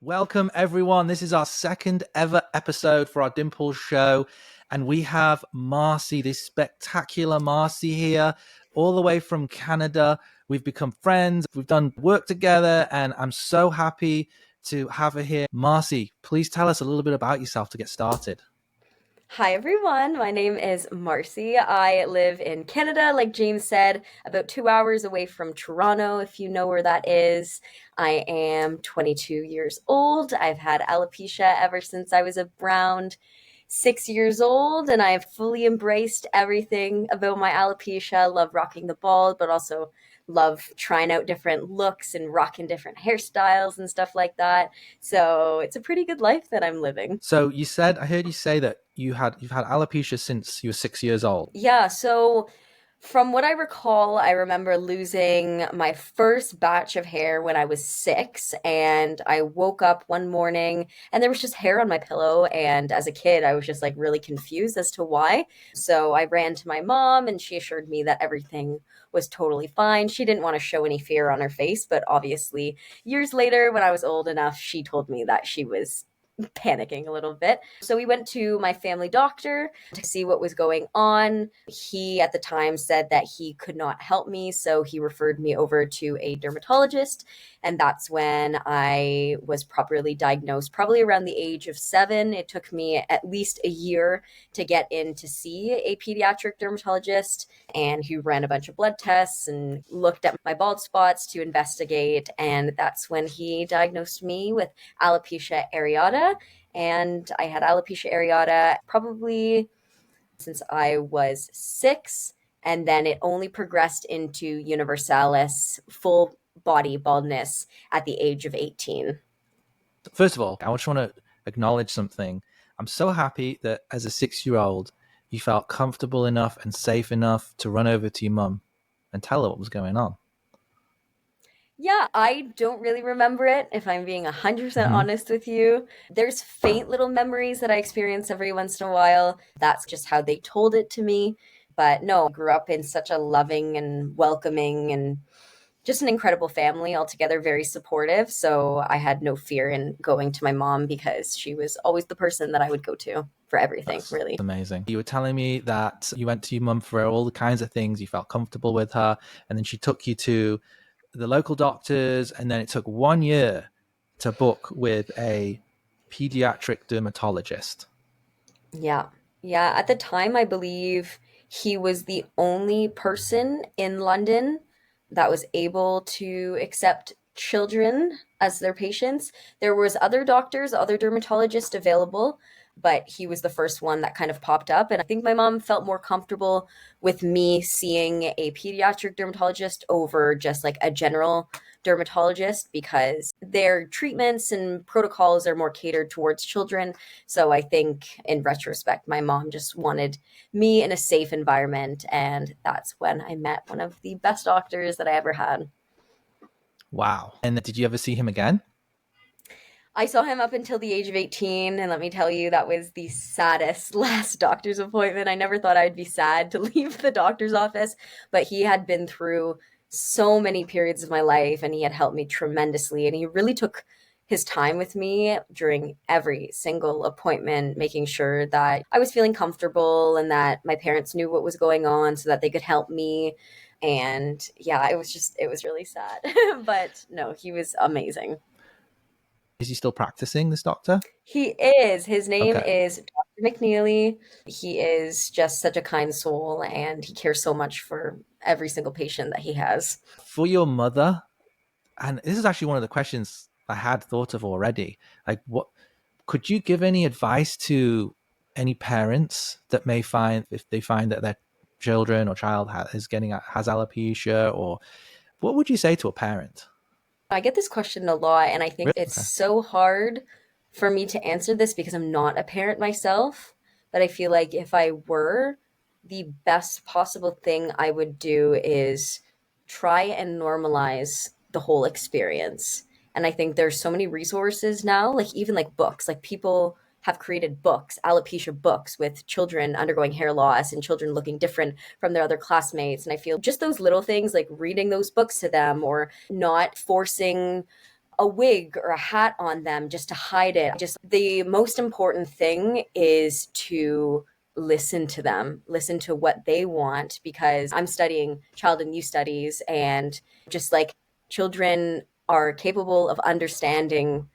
Welcome, everyone. This is our second ever episode for our Dimples show. And we have Marcy, this spectacular Marcy here, all the way from Canada. We've become friends. We've done work together, and I'm so happy to have her here. Marcy, please tell us a little bit about yourself to get started. Hi everyone, my name is Marcy. I live in Canada, like James said, about 2 hours away from Toronto, if you know where that is. I am 22 years old. I've had alopecia ever since I was around 6 years old, and I've fully embraced everything about my alopecia. Love rocking the bald, but also love trying out different looks and rocking different hairstyles and stuff like that. So it's a pretty good life that I'm living. So I heard you say that you've had alopecia since you were 6 years old. Yeah, so from what I recall, I remember losing my first batch of hair when I was 6, and I woke up one morning and there was just hair on my pillow. And as a kid, I was just like really confused as to why. So I ran to my mom and she assured me that everything was totally fine. She didn't want to show any fear on her face, but obviously, years later, when I was old enough, she told me that she was panicking a little bit. So we went to my family doctor to see what was going on. He at the time said that he could not help me, so he referred me over to a dermatologist. And that's when I was properly diagnosed, probably around the age of 7. It took me at least a year to get in to see a pediatric dermatologist, and he ran a bunch of blood tests and looked at my bald spots to investigate. And that's when he diagnosed me with alopecia areata. And I had alopecia areata probably since I was 6. And then it only progressed into universalis, full body baldness, at the age of 18. First of all, I just want to acknowledge something. I'm so happy that as a 6 year old, you felt comfortable enough and safe enough to run over to your mum and tell her what was going on. Yeah, I don't really remember it, if I'm being 100% Hmm. honest with you. There's faint little memories that I experience every once in a while. That's just how they told it to me. But no, I grew up in such a loving and welcoming and just an incredible family altogether, very supportive. So I had no fear in going to my mom because she was always the person that I would go to for everything, That's really. amazing. You were telling me that you went to your mum for all the kinds of things, you felt comfortable with her, and then she took you to the local doctors, and then it took 1 year to book with a pediatric dermatologist. Yeah. Yeah. At the time, I believe he was the only person in London that was able to accept children as their patients. There was other doctors, other dermatologists available, but he was the first one that kind of popped up. And I think my mom felt more comfortable with me seeing a pediatric dermatologist over just like a general dermatologist because their treatments and protocols are more catered towards children. So I think in retrospect, my mom just wanted me in a safe environment. And that's when I met one of the best doctors that I ever had. Wow. And did you ever see him again? I saw him up until the age of 18, and let me tell you, that was the saddest last doctor's appointment. I never thought I'd be sad to leave the doctor's office, but he had been through so many periods of my life and he had helped me tremendously. And he really took his time with me during every single appointment, making sure that I was feeling comfortable and that my parents knew what was going on so that they could help me. And yeah, it was really sad. But no, he was amazing. Is he still practicing, this doctor? He is. His name Okay. is Dr. McNeely. He is just such a kind soul and he cares so much for every single patient that he has. For your mother, and this is actually one of the questions I had thought of already. Like, what could you give any advice to any parents that may find if they find that their children or child has alopecia, or what would you say to a parent? I get this question a lot, and I think Really? it's Okay. so hard for me to answer this because I'm not a parent myself. But I feel like if I were, the best possible thing I would do is try and normalize the whole experience. And I think there's so many resources now, like even like books, like people have created books, alopecia books with children undergoing hair loss and children looking different from their other classmates. And I feel just those little things like reading those books to them or not forcing a wig or a hat on them just to hide it. Just the most important thing is to listen to them, listen to what they want, because I'm studying child and youth studies, and just like children are capable of understanding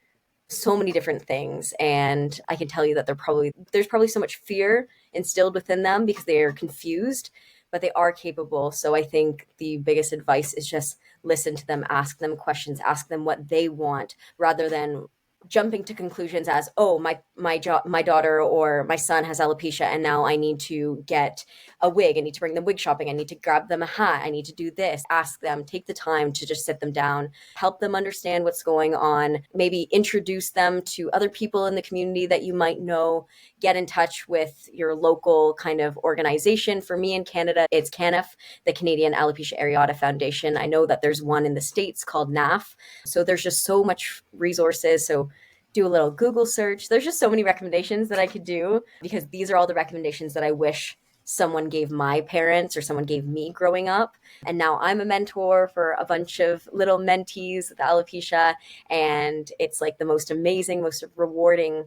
so many different things, and I can tell you that there's probably so much fear instilled within them because they are confused, but they are capable. So I think the biggest advice is just listen to them, ask them questions, ask them what they want, rather than jumping to conclusions as, oh, my daughter or my son has alopecia and now I need to get a wig, I need to bring them wig shopping, I need to grab them a hat, I need to do this. Ask them, take the time to just sit them down, help them understand what's going on, maybe introduce them to other people in the community that you might know, get in touch with your local kind of organization. For me in Canada, it's CANF, the Canadian Alopecia Areata Foundation. I know that there's one in the States called NAF. So there's just so much resources. So do a little Google search. There's just so many recommendations that I could do, because these are all the recommendations that I wish someone gave my parents or someone gave me growing up. And now I'm a mentor for a bunch of little mentees with alopecia. And it's like the most amazing, most rewarding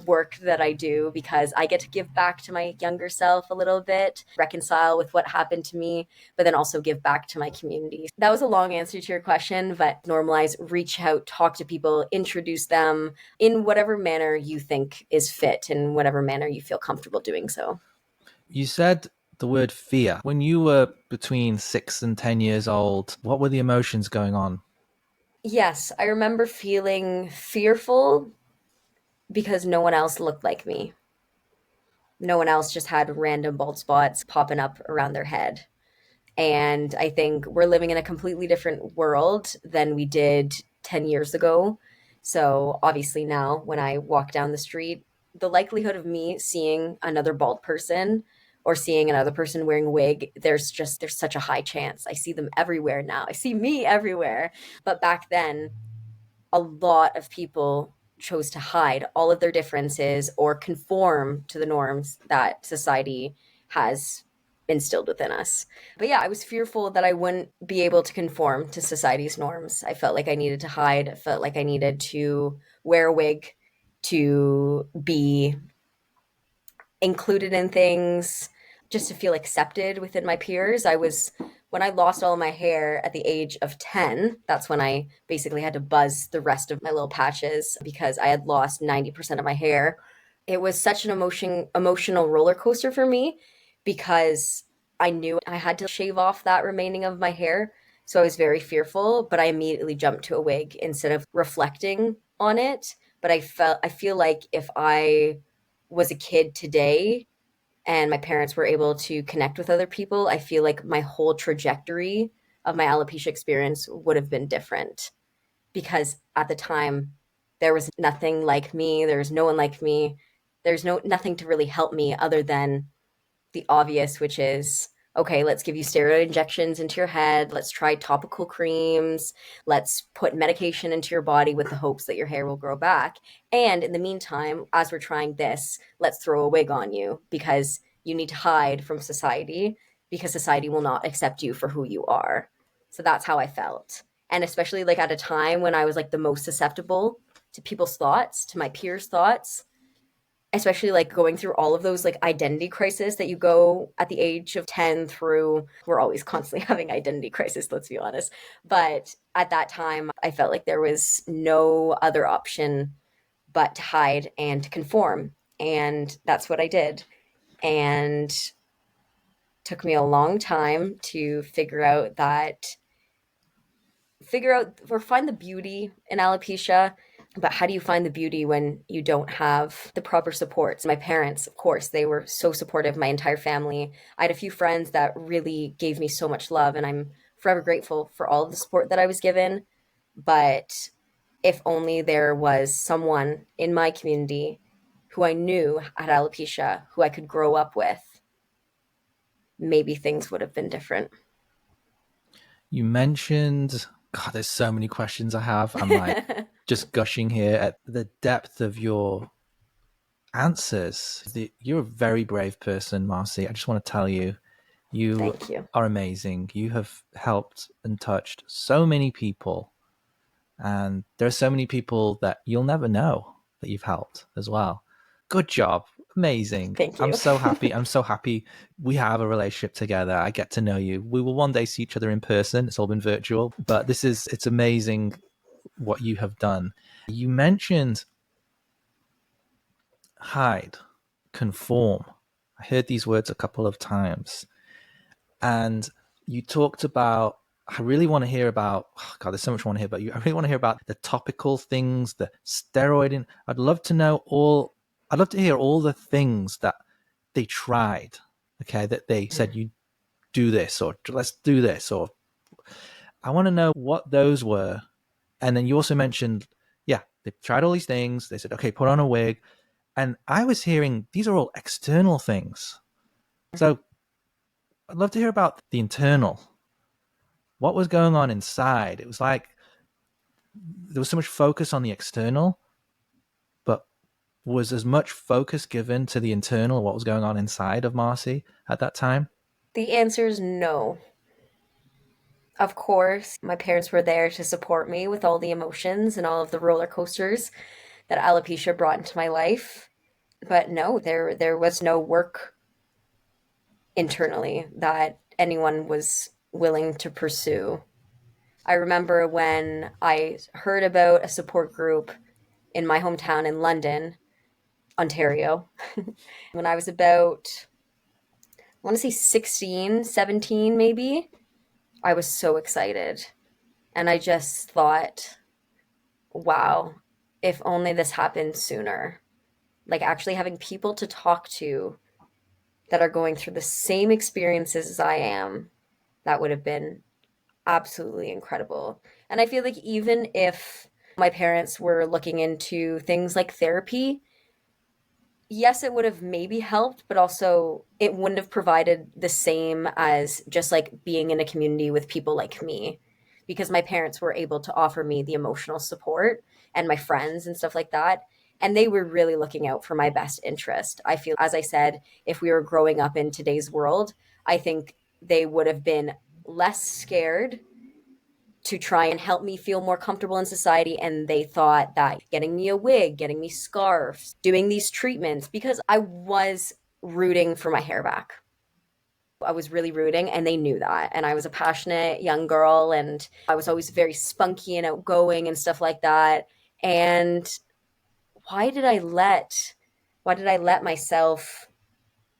work that I do, because I get to give back to my younger self a little bit, reconcile with what happened to me, but then also give back to my community. That was a long answer to your question, but normalize, reach out, talk to people, introduce them in whatever manner you think is fit, in whatever manner you feel comfortable doing so. You said the word fear. When you were between 6 and 10 years old, what were the emotions going on? Yes, I remember feeling fearful because no one else looked like me. No one else just had random bald spots popping up around their head. And I think we're living in a completely different world than we did 10 years ago. So obviously now when I walk down the street, the likelihood of me seeing another bald person or seeing another person wearing a wig, there's such a high chance. I see them everywhere now. I see me everywhere. But back then, a lot of people chose to hide all of their differences or conform to the norms that society has instilled within us. But yeah, I was fearful that I wouldn't be able to conform to society's norms. I felt like I needed to hide. I felt like I needed to wear a wig to be included in things, just to feel accepted within my peers. When I lost all of my hair at the age of 10, that's when I basically had to buzz the rest of my little patches because I had lost 90% of my hair. It was such an emotional roller coaster for me, because I knew I had to shave off that remaining of my hair. So I was very fearful, but I immediately jumped to a wig instead of reflecting on it. But I feel like if I was a kid today and my parents were able to connect with other people, I feel like my whole trajectory of my alopecia experience would have been different, because at the time there was nothing like me, there was no one like me, there's nothing to really help me other than the obvious, which is, okay, let's give you steroid injections into your head. Let's try topical creams. Let's put medication into your body with the hopes that your hair will grow back. And in the meantime, as we're trying this, let's throw a wig on you because you need to hide from society, because society will not accept you for who you are. So that's how I felt. And especially like at a time when I was like the most susceptible to people's thoughts, to my peers' thoughts, especially like going through all of those like identity crisis that you go at the age of 10 through. We're always constantly having identity crisis, let's be honest, but at that time I felt like there was no other option but to hide and to conform, and that's what I did. And took me a long time to figure out or find the beauty in alopecia. But how do you find the beauty when you don't have the proper supports? My parents, of course, they were so supportive, my entire family. I had a few friends that really gave me so much love, and I'm forever grateful for all of the support that I was given. But if only there was someone in my community who I knew had alopecia, who I could grow up with, maybe things would have been different. You mentioned, God, there's so many questions I have. I'm like just gushing here at the depth of your answers. You're a very brave person, Marcy. I just want to tell you, you Thank you. are amazing. You have helped and touched so many people. And there are so many people that you'll never know that you've helped as well. Good job. Amazing. Thank I'm you. so happy. I'm so happy we have a relationship together. I get to know you. We will one day see each other in person. It's all been virtual, but it's amazing what you have done. You mentioned hide, conform. I heard these words a couple of times. And you talked about, I really want to hear about, oh God, there's so much I want to hear about you. I really want to hear about the topical things, the steroiding. I'd love to hear all the things that they tried, okay, that they said, you do this, or let's do this, or I want to know what those were. And then you also mentioned, yeah, they tried all these things. They said, okay, put on a wig. And I was hearing these are all external things. So I'd love to hear about the internal. What was going on inside? It was like there was so much focus on the external, but was as much focus given to the internal, what was going on inside of Marcy at that time? The answer is no. Of course, my parents were there to support me with all the emotions and all of the roller coasters that alopecia brought into my life. But no, there was no work internally that anyone was willing to pursue. I remember when I heard about a support group in my hometown in London, Ontario, when I was about, I want to say 16, 17 maybe. I was so excited. And I just thought, wow, if only this happened sooner. Like actually having people to talk to that are going through the same experiences as I am, that would have been absolutely incredible. And I feel like even if my parents were looking into things like therapy, yes, it would have maybe helped, but also it wouldn't have provided the same as just like being in a community with people like me, because my parents were able to offer me the emotional support and my friends and stuff like that. And they were really looking out for my best interest. I feel, as I said, if we were growing up in today's world, I think they would have been less scared to try and help me feel more comfortable in society. And they thought that getting me a wig, getting me scarves, doing these treatments, because I was rooting for my hair back. I was really rooting, and they knew that. And I was a passionate young girl, and I was always very spunky and outgoing and stuff like that. And why did I let myself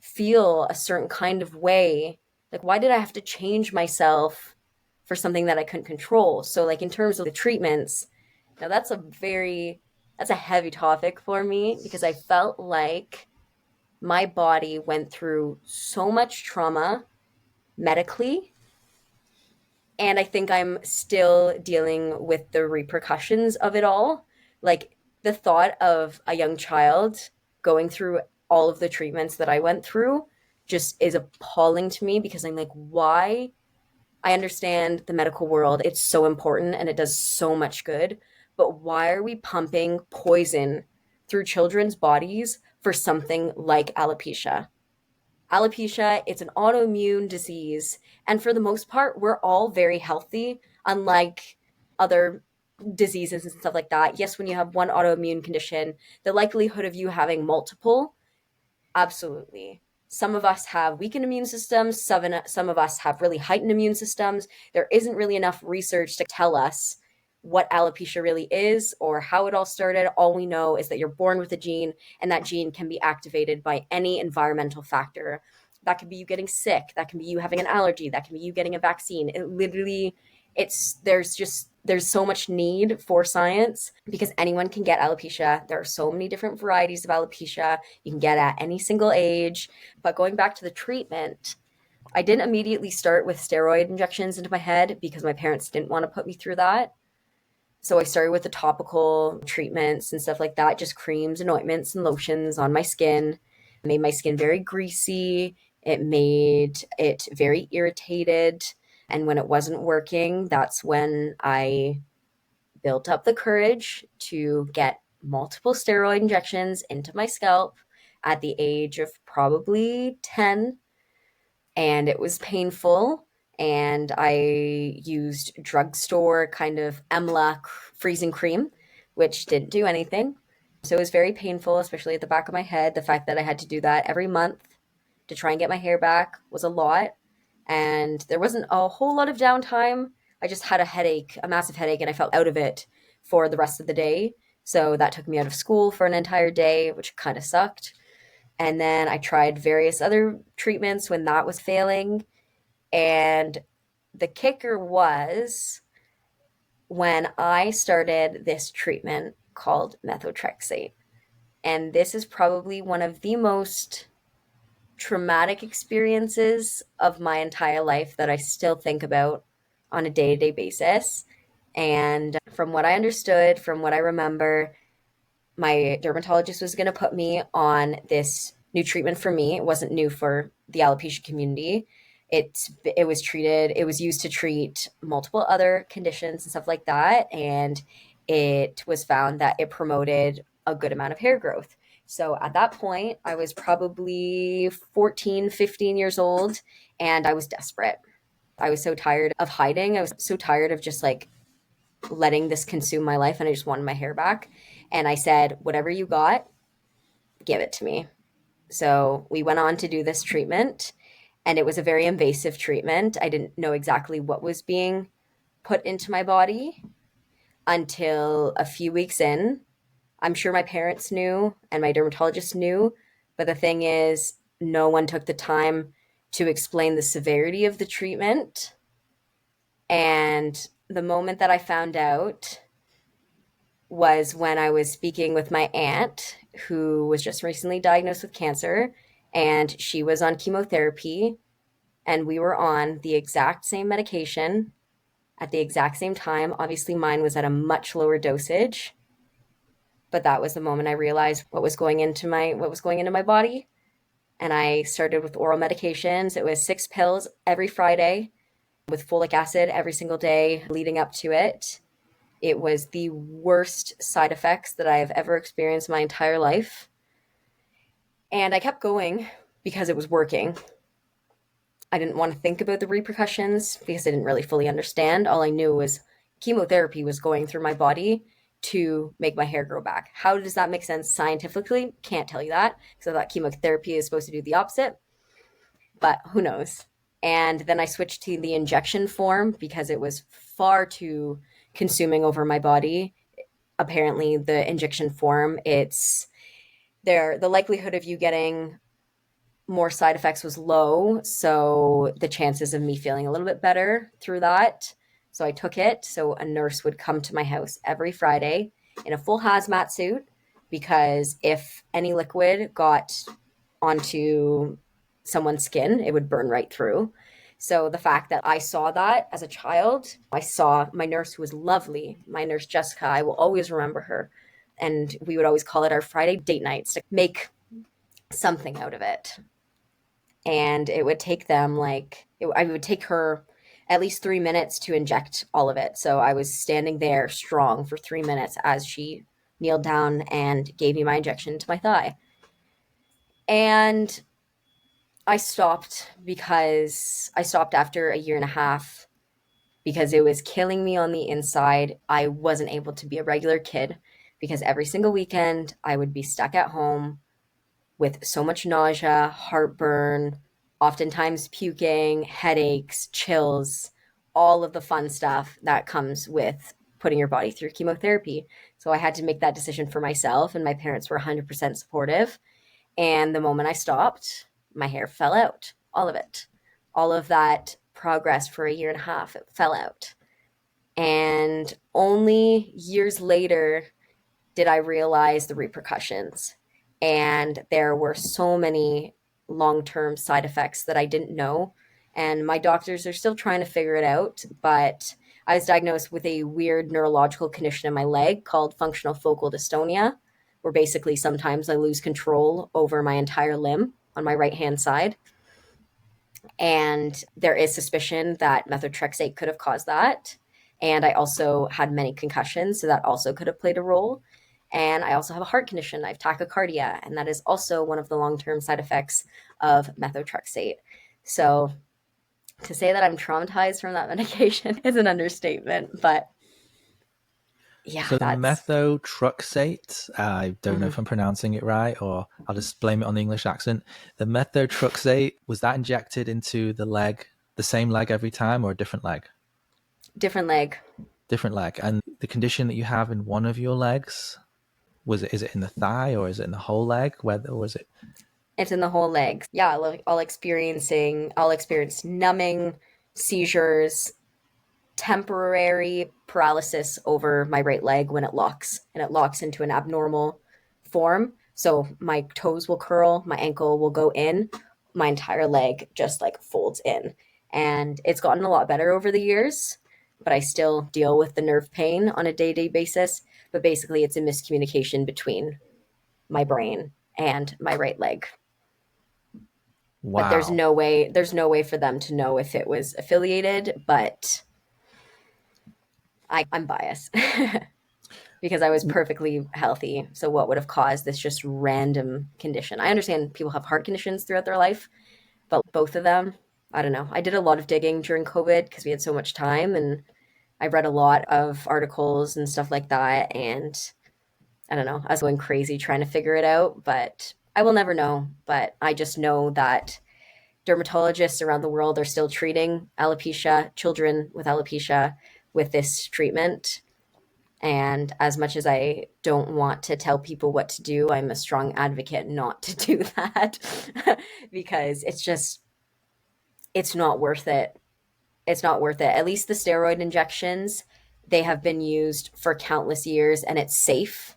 feel a certain kind of way? Like, why did I have to change myself for something that I couldn't control? So, like, in terms of the treatments, now that's a heavy topic for me, because I felt like my body went through so much trauma medically, and I think I'm still dealing with the repercussions of it all. Like, the thought of a young child going through all of the treatments that I went through just is appalling to me, because I'm like, why? I understand the medical world, it's so important and it does so much good, but why are we pumping poison through children's bodies for something like alopecia? Alopecia, it's an autoimmune disease, and for the most part, we're all very healthy, unlike other diseases and stuff like that. Yes, when you have one autoimmune condition, the likelihood of you having multiple, absolutely. Some of us have weakened immune systems, some of us have really heightened immune systems. There isn't really enough research to tell us what alopecia really is or how it all started. All we know is that you're born with a gene, and that gene can be activated by any environmental factor. That could be you getting sick, that can be you having an allergy, that can be you getting a vaccine. It literally, there's so much need for science, because anyone can get alopecia. There are so many different varieties of alopecia you can get at any single age. But going back to the treatment, I didn't immediately start with steroid injections into my head, because my parents didn't want to put me through that. So I started with the topical treatments and stuff like that, just creams and ointments and lotions on my skin. It made my skin very greasy. It made it very irritated. And when it wasn't working, that's when I built up the courage to get multiple steroid injections into my scalp at the age of probably 10. And it was painful. and I used drugstore kind of Emla freezing cream, which didn't do anything. So it was very painful, especially at the back of my head. The fact that I had to do that every month to try and get my hair back was a lot. And there wasn't a whole lot of downtime. I just had a headache, a massive headache, and I felt out of it for the rest of the day. So that took me out of school for an entire day, which kind of sucked. And then I tried various other treatments when that was failing. And the kicker was when I started this treatment called methotrexate. And this is probably one of the most traumatic experiences of my entire life that I still think about on a day to day basis. And from what I understood, from what I remember, my dermatologist was going to put me on this new treatment for me. It wasn't new for the alopecia community. It was used to treat multiple other conditions and stuff like that. And it was found that it promoted a good amount of hair growth. So at that point, I was probably 14, 15 years old, and I was desperate. I was so tired of hiding. I was so tired of just like letting this consume my life, and I just wanted my hair back. And I said, whatever you got, give it to me. So we went on to do this treatment, and it was a very invasive treatment. I didn't know exactly what was being put into my body until a few weeks in. I'm sure my parents knew and my dermatologist knew, but the thing is, no one took the time to explain the severity of the treatment. And the moment that I found out was when I was speaking with my aunt, who was just recently diagnosed with cancer, and she was on chemotherapy, and we were on the exact same medication at the exact same time. Obviously, mine was at a much lower dosage, but that was the moment I realized what was going into my body. And I started with oral medications. It was 6 pills every Friday with folic acid every single day leading up to it. It was the worst side effects that I have ever experienced my entire life. And I kept going because it was working. I didn't want to think about the repercussions because I didn't really fully understand. All I knew was chemotherapy was going through my body to make my hair grow back. How does that make sense scientifically? Can't tell you that, because I thought chemotherapy is supposed to do the opposite, but who knows? And then I switched to the injection form because it was far too consuming over my body. Apparently, the injection form, it's there, the likelihood of you getting more side effects was low. So the chances of me feeling a little bit better through that. So I took it. So a nurse would come to my house every Friday in a full hazmat suit, because if any liquid got onto someone's skin, it would burn right through. So the fact that I saw that as a child, I saw my nurse, who was lovely, my nurse Jessica, I will always remember her. And we would always call it our Friday date nights to make something out of it. And it would take them I would take her at least 3 minutes to inject all of it. So I was standing there strong for 3 minutes as she kneeled down and gave me my injection to my thigh. And I stopped after a year and a half because it was killing me on the inside. I wasn't able to be a regular kid because every single weekend I would be stuck at home with so much nausea, heartburn, oftentimes puking, headaches, chills, all of the fun stuff that comes with putting your body through chemotherapy. So I had to make that decision for myself, and my parents were 100% supportive. And the moment I stopped, my hair fell out, all of it. All of that progress for a year and a half, it fell out. And only years later did I realize the repercussions. And there were so many long-term side effects that I didn't know. And my doctors are still trying to figure it out. But I was diagnosed with a weird neurological condition in my leg called functional focal dystonia, where basically sometimes I lose control over my entire limb on my right hand side. And there is suspicion that methotrexate could have caused that. And I also had many concussions, so that also could have played a role. And I also have a heart condition. I have tachycardia, and that is also one of the long-term side effects of methotrexate. So To say that I'm traumatized from that medication is an understatement, but yeah, So the that's methotrexate, I don't know mhm. if I'm pronouncing it right, or I'll just blame it on the English accent. The methotrexate, was that injected into the leg, the same leg every time, or a different leg? Different leg. Different leg. And the condition that you have in one of your legs, is it in the thigh or is it in the whole leg? Where or was it? It's in the whole leg. Yeah, I'll experience numbing, seizures, temporary paralysis over my right leg when it locks, and it locks into an abnormal form. So my toes will curl, my ankle will go in, my entire leg just like folds in. And it's gotten a lot better over the years, but I still deal with the nerve pain on a day to day basis. But basically, it's a miscommunication between my brain and my right leg. But Wow. there's no way for them to know if it was affiliated, but I'm biased. Because I was perfectly healthy. So what would have caused this just random condition? I understand people have heart conditions throughout their life, but both of them, I don't know. I did a lot of digging during COVID because we had so much time, and I read a lot of articles and stuff like that. And I don't know, I was going crazy trying to figure it out, but I will never know. But I just know that dermatologists around the world are still treating alopecia, children with alopecia, with this treatment. And as much as I don't want to tell people what to do, I'm a strong advocate not to do that because it's not worth it. It's not worth it. At least the steroid injections, they have been used for countless years and it's safe,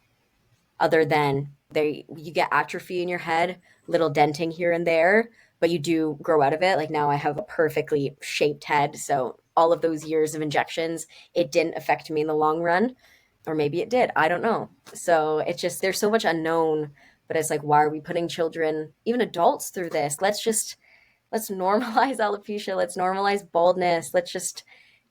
other than you get atrophy in your head, little denting here and there, but you do grow out of it. Like now I have a perfectly shaped head, so all of those years of injections, it didn't affect me in the long run, or maybe it did. I don't know. So it's just there's so much unknown, but it's like why are we putting children, even adults through this? Let's normalize alopecia, let's normalize baldness, let's just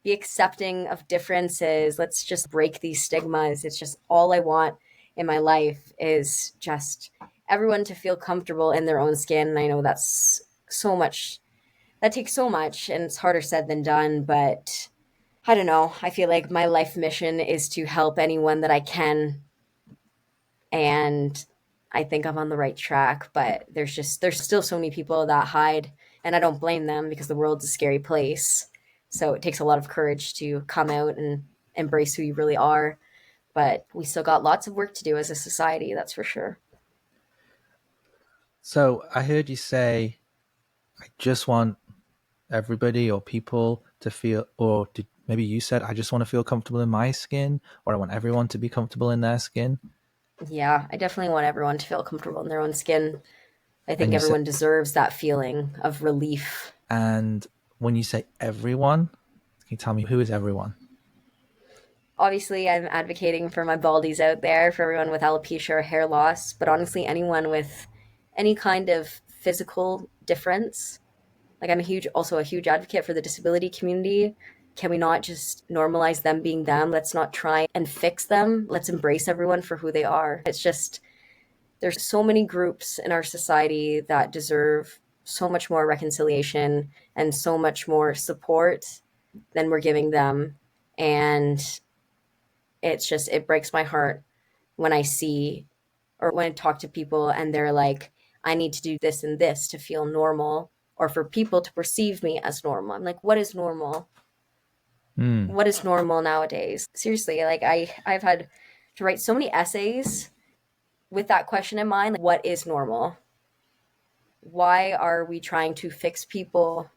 be accepting of differences, let's just break these stigmas. It's just all I want in my life is just everyone to feel comfortable in their own skin. And I know that's so much, that takes so much, and it's harder said than done, but I don't know. I feel like my life mission is to help anyone that I can, and I think I'm on the right track, but there's still so many people that hide, and I don't blame them because the world's a scary place. So it takes a lot of courage to come out and embrace who you really are, but we still got lots of work to do as a society, that's for sure. So I heard you say, I just want everybody or people to feel, or did, maybe you said, I just want to feel comfortable in my skin, or I want everyone to be comfortable in their skin. Yeah, I definitely want everyone to feel comfortable in their own skin. I And think you said, everyone deserves that feeling of relief. and when you say everyone, can you tell me who is everyone? Obviously, I'm advocating for my baldies out there, for everyone with alopecia or hair loss, but honestly, anyone with any kind of physical difference. Like I'm also a huge advocate for the disability community. Can we not just normalize them being them? Let's not try and fix them. Let's embrace everyone for who they are. It's just there's so many groups in our society that deserve so much more reconciliation and so much more support than we're giving them. And it breaks my heart when I see or when I talk to people and they're like, I need to do this and this to feel normal or for people to perceive me as normal. I'm like, what is normal? Hmm. What is normal nowadays? Seriously, like I've had to write so many essays with that question in mind. Like, what is normal? Why are we trying to fix people?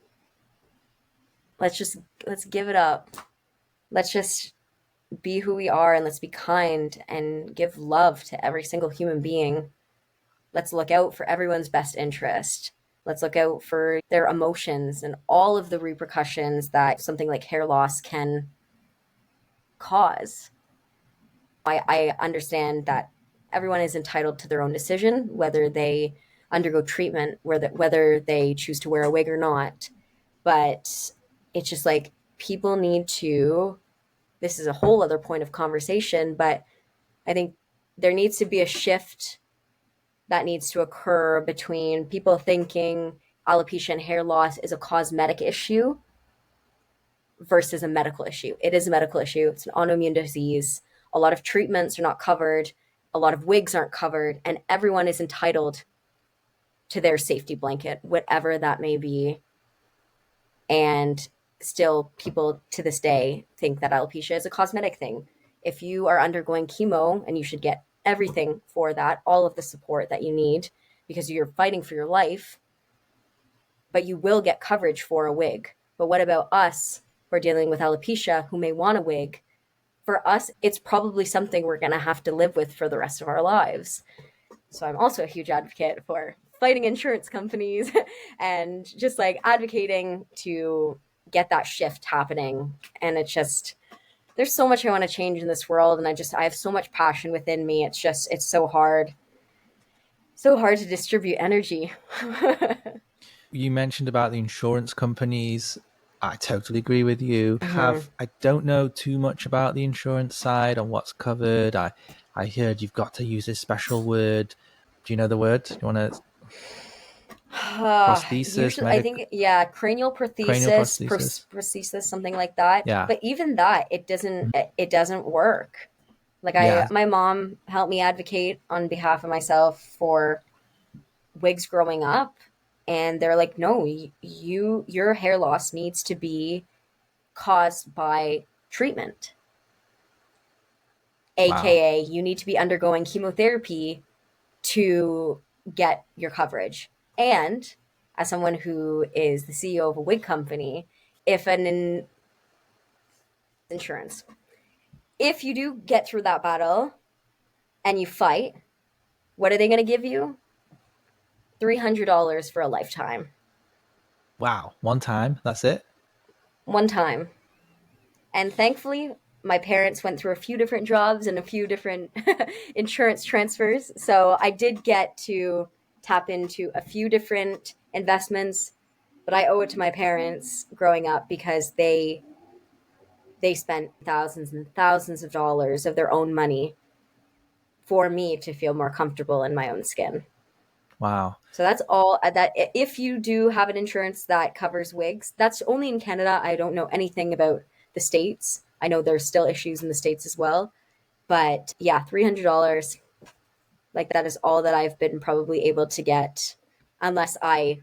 Let's just let's give it up. Let's just be who we are and let's be kind and give love to every single human being. Let's look out for everyone's best interest. Let's look out for their emotions and all of the repercussions that something like hair loss can cause. I understand that everyone is entitled to their own decision, whether they undergo treatment, whether they choose to wear a wig or not. But it's just like people need to, this is a whole other point of conversation, but I think there needs to be a shift that needs to occur between people thinking alopecia and hair loss is a cosmetic issue versus a medical issue. It is a medical issue. It's an autoimmune disease. A lot of treatments are not covered. A lot of wigs aren't covered, and everyone is entitled to their safety blanket, whatever that may be. And still, people to this day think that alopecia is a cosmetic thing. If you are undergoing chemo, and you should get everything for that, all of the support that you need because you're fighting for your life, but you will get coverage for a wig. But what about us who are dealing with alopecia who may want a wig? For us, it's probably something we're going to have to live with for the rest of our lives. So I'm also a huge advocate for fighting insurance companies and just like advocating to get that shift happening. And it's just, there's so much I want to change in this world. And I have so much passion within me. It's so hard to distribute energy. You mentioned about the insurance companies. I totally agree with you. I don't know too much about the insurance side on what's covered. I heard you've got to use this special word. Do you know the word? Do you want to prosthesis, Usually, I think, yeah, cranial cranial prosthesis, prosthesis? prosthesis, something like that. Yeah. But even that, it doesn't work. Like Yeah. my mom helped me advocate on behalf of myself for wigs growing up, and they're like, no, your hair loss needs to be caused by treatment, Wow. aka you need to be undergoing chemotherapy to get your coverage. And as someone who is the CEO of a wig company, if insurance, if you do get through that battle and you fight, what are they going to give you? $300 for a lifetime. Wow. One time. That's it. One time. And thankfully, my parents went through a few different jobs and a few different insurance transfers. So I did get to tap into a few different investments, but I owe it to my parents growing up because they spent thousands and thousands of dollars of their own money for me to feel more comfortable in my own skin. Wow. So that's all that if you do have an insurance that covers wigs, that's only in Canada. I don't know anything about the States. I know there's still issues in the States as well. But yeah, $300, like that is all that I've been probably able to get unless I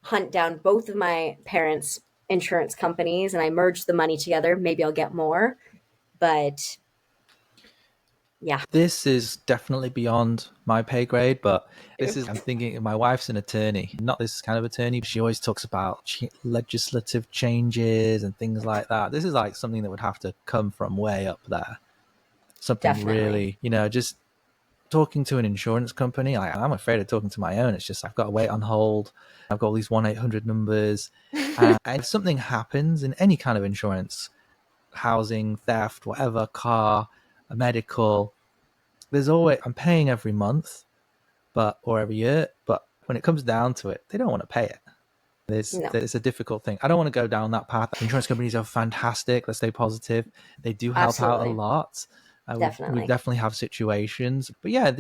hunt down both of my parents' insurance companies and I merge the money together. Maybe I'll get more. But yeah, This is definitely beyond my pay grade, but I'm thinking my wife's an attorney, not this kind of attorney. She always talks about legislative changes and things like that. This is like something that would have to come from way up there. Something definitely. really, just talking to an insurance company. I'm afraid of talking to my own. It's just I've got to wait on hold. I've got all these 1-800 numbers. And if something happens in any kind of insurance, housing, theft, whatever, car, a medical, there's always, I'm paying every month, or every year, but when it comes down to it, they don't want to pay it. No, It's a difficult thing. I don't want to go down that path. Insurance companies are fantastic. Let's stay positive. They do help out a absolutely. lot. We Definitely. definitely have situations, but yeah,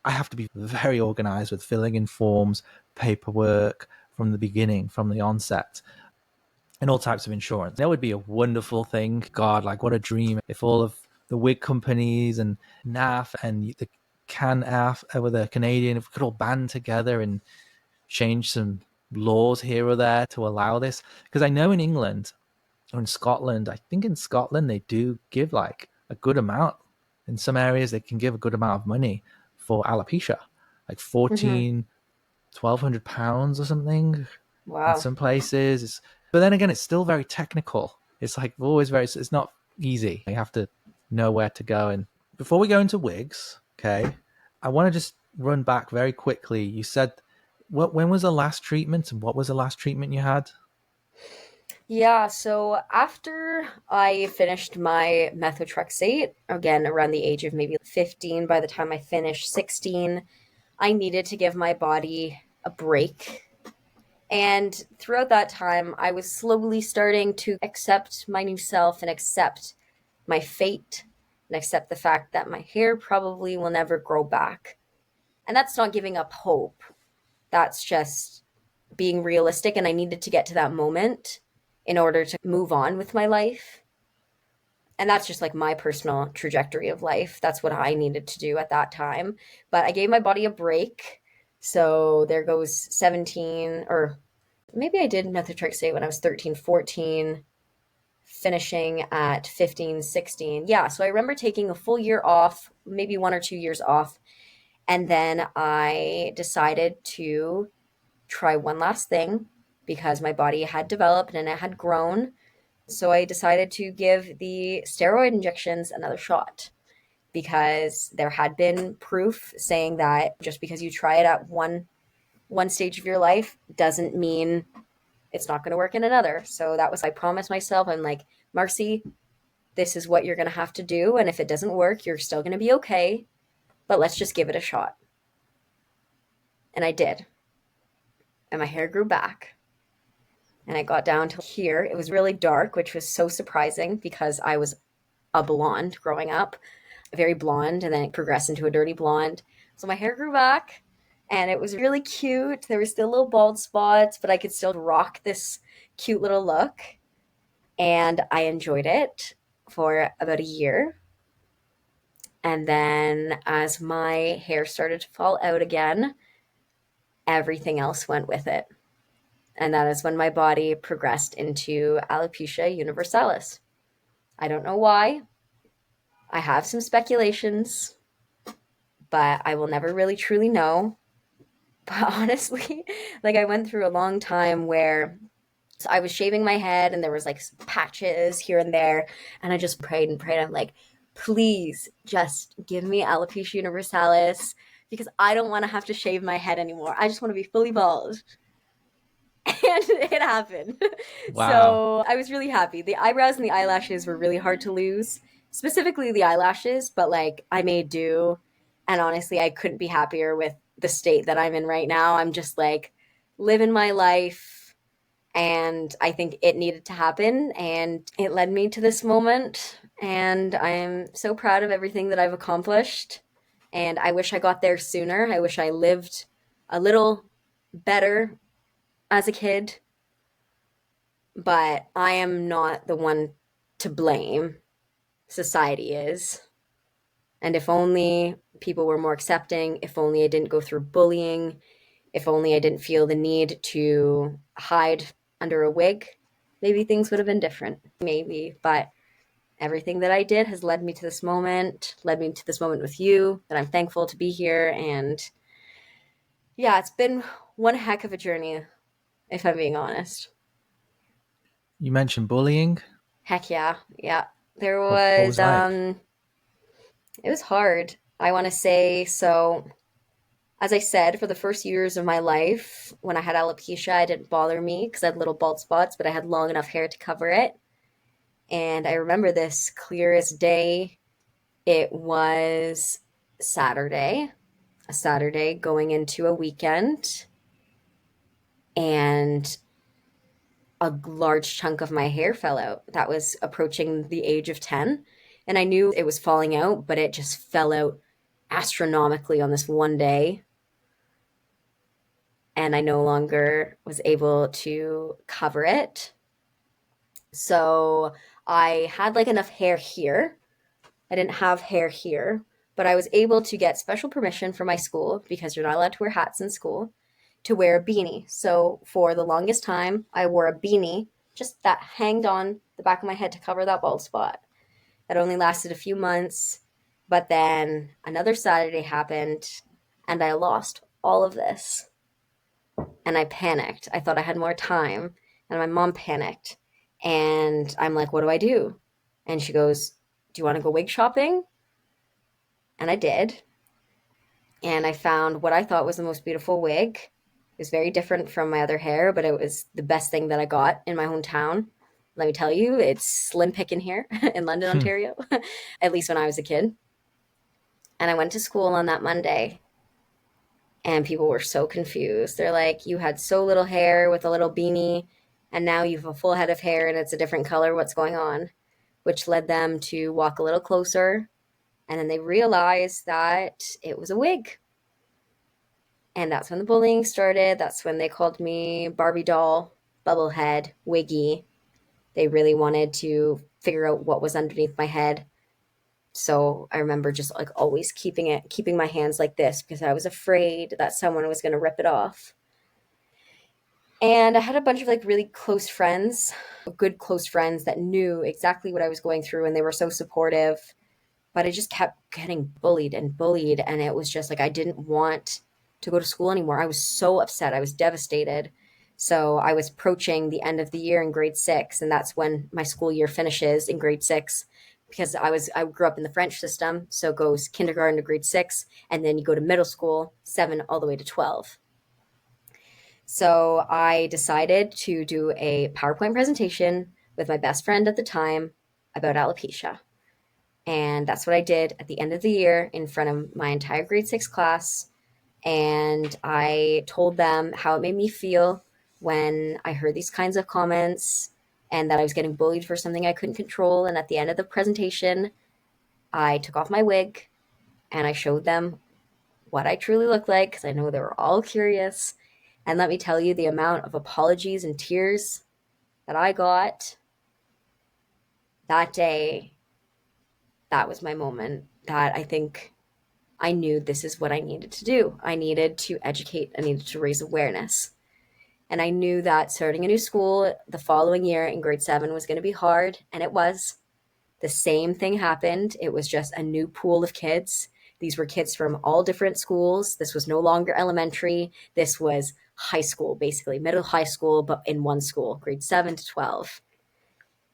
I have to be very organized with filling in forms, paperwork from the beginning, from the onset, and all types of insurance. That would be a wonderful thing. God, like what a dream if all of the wig companies and NAF and the CanAF with the Canadian, if we could all band together and change some laws here or there to allow this. Because I know in England or in Scotland, I think in Scotland they do give like a good amount. In some areas, they can give a good amount of money for alopecia, like Hmm. 1,200 pounds or something in Wow. some places. But then again, it's still very technical. It's like always it's not easy. You have to know where to go. And before we go into wigs, okay, I want to just run back very quickly. You said, when was the last treatment and what was the last treatment you had? Yeah, so after I finished my methotrexate, again around the age of maybe 15, by the time I finished 16, I needed to give my body a break. And throughout that time, I was slowly starting to accept my new self and accept my fate and accept the fact that my hair probably will never grow back. And that's not giving up hope. That's just being realistic. And I needed to get to that moment in order to move on with my life. And that's just like my personal trajectory of life. That's what I needed to do at that time. But I gave my body a break. So there goes 17, or maybe I did another trick say when I was 13, 14, finishing at 15, 16. Yeah, so I remember taking a full year off, maybe 1 or 2 years off. And then I decided to try one last thing because my body had developed and it had grown. So I decided to give the steroid injections another shot because there had been proof saying that just because you try it at one stage of your life doesn't mean it's not going to work in another. So that was, I promised myself, I'm like, Marcy, this is what you're going to have to do. And if it doesn't work, you're still going to be okay. But let's just give it a shot. And I did. And my hair grew back. And I got down to here. It was really dark, which was so surprising because I was a blonde growing up, very blonde, and then it progressed into a dirty blonde. So my hair grew back and it was really cute. There were still little bald spots, but I could still rock this cute little look. And I enjoyed it for about a year. And then as my hair started to fall out again, everything else went with it. And that is when my body progressed into alopecia universalis. I don't know why. I have some speculations, but I will never really truly know. But honestly, like I went through a long time where I was shaving my head and there was like patches here and there. And I just prayed and prayed. I'm like, please just give me alopecia universalis because I don't want to have to shave my head anymore. I just want to be fully bald. And it happened. Wow. So I was really happy. The eyebrows and the eyelashes were really hard to lose, specifically the eyelashes, but like I made do. And honestly, I couldn't be happier with the state that I'm in right now. I'm just like living my life. And I think it needed to happen. And it led me to this moment. And I'm so proud of everything that I've accomplished. And I wish I got there sooner. I wish I lived a little better as a kid, but I am not the one to blame. Society is. And if only people were more accepting, if only I didn't go through bullying, if only I didn't feel the need to hide under a wig, maybe things would have been different. Maybe, but everything that I did has led me to this moment, led me to this moment with you, that I'm thankful to be here. And yeah, it's been one heck of a journey, if I'm being honest. You mentioned bullying. Heck yeah. Yeah. There What was was it like? it was hard. I want to say so as I said, for the first years of my life, when I had alopecia, it didn't bother me because I had little bald spots, but I had long enough hair to cover it. And I remember this clear as day. It was Saturday, a Saturday going into a weekend, and a large chunk of my hair fell out. That was approaching the age of 10. And I knew it was falling out, but it just fell out astronomically on this one day. And I no longer was able to cover it. So I had like enough hair here. I didn't have hair here, but I was able to get special permission from my school because you're not allowed to wear hats in school to wear a beanie. So for the longest time, I wore a beanie just that hanged on the back of my head to cover that bald spot. That only lasted a few months, but then another Saturday happened and I lost all of this. And I panicked. I thought I had more time, and my mom panicked. And I'm like, what do I do? And she goes, do you want to go wig shopping? And I did. And I found what I thought was the most beautiful wig. It was very different from my other hair, but it was the best thing that I got in my hometown. Let me tell you, it's slim picking here in London, Hmm. Ontario, at least when I was a kid. And I went to school on that Monday, and people were so confused. They're like, you had so little hair with a little beanie, and now you have a full head of hair and it's a different color. What's going on? Which led them to walk a little closer. And then they realized that it was a wig. And that's when the bullying started. That's when they called me Barbie doll, bubblehead, wiggy. They really wanted to figure out what was underneath my head. So I remember just like always keeping my hands like this because I was afraid that someone was going to rip it off. And I had a bunch of like really close friends, good close friends that knew exactly what I was going through and they were so supportive. But I just kept getting bullied and bullied. And it was just like I didn't want to go to school anymore. I was so upset. I was devastated. So I was approaching the end of the year in grade 6, and that's when my school year finishes in grade 6 because I grew up in the French system. So it goes kindergarten to grade 6, and then you go to middle school, 7 all the way to 12. So I decided to do a PowerPoint presentation with my best friend at the time about alopecia. And that's what I did at the end of the year in front of my entire grade 6 class. And I told them how it made me feel when I heard these kinds of comments and that I was getting bullied for something I couldn't control. And at the end of the presentation, I took off my wig and I showed them what I truly looked like because I know they were all curious. And let me tell you, the amount of apologies and tears that I got that day, that was my moment that I think I knew this is what I needed to do. I needed to educate, I needed to raise awareness. And I knew that starting a new school the following year in grade 7 was going to be hard, and it was. The same thing happened. It was just a new pool of kids. These were kids from all different schools. This was no longer elementary. This was high school, basically, middle high school, but in one school, grade 7 to 12.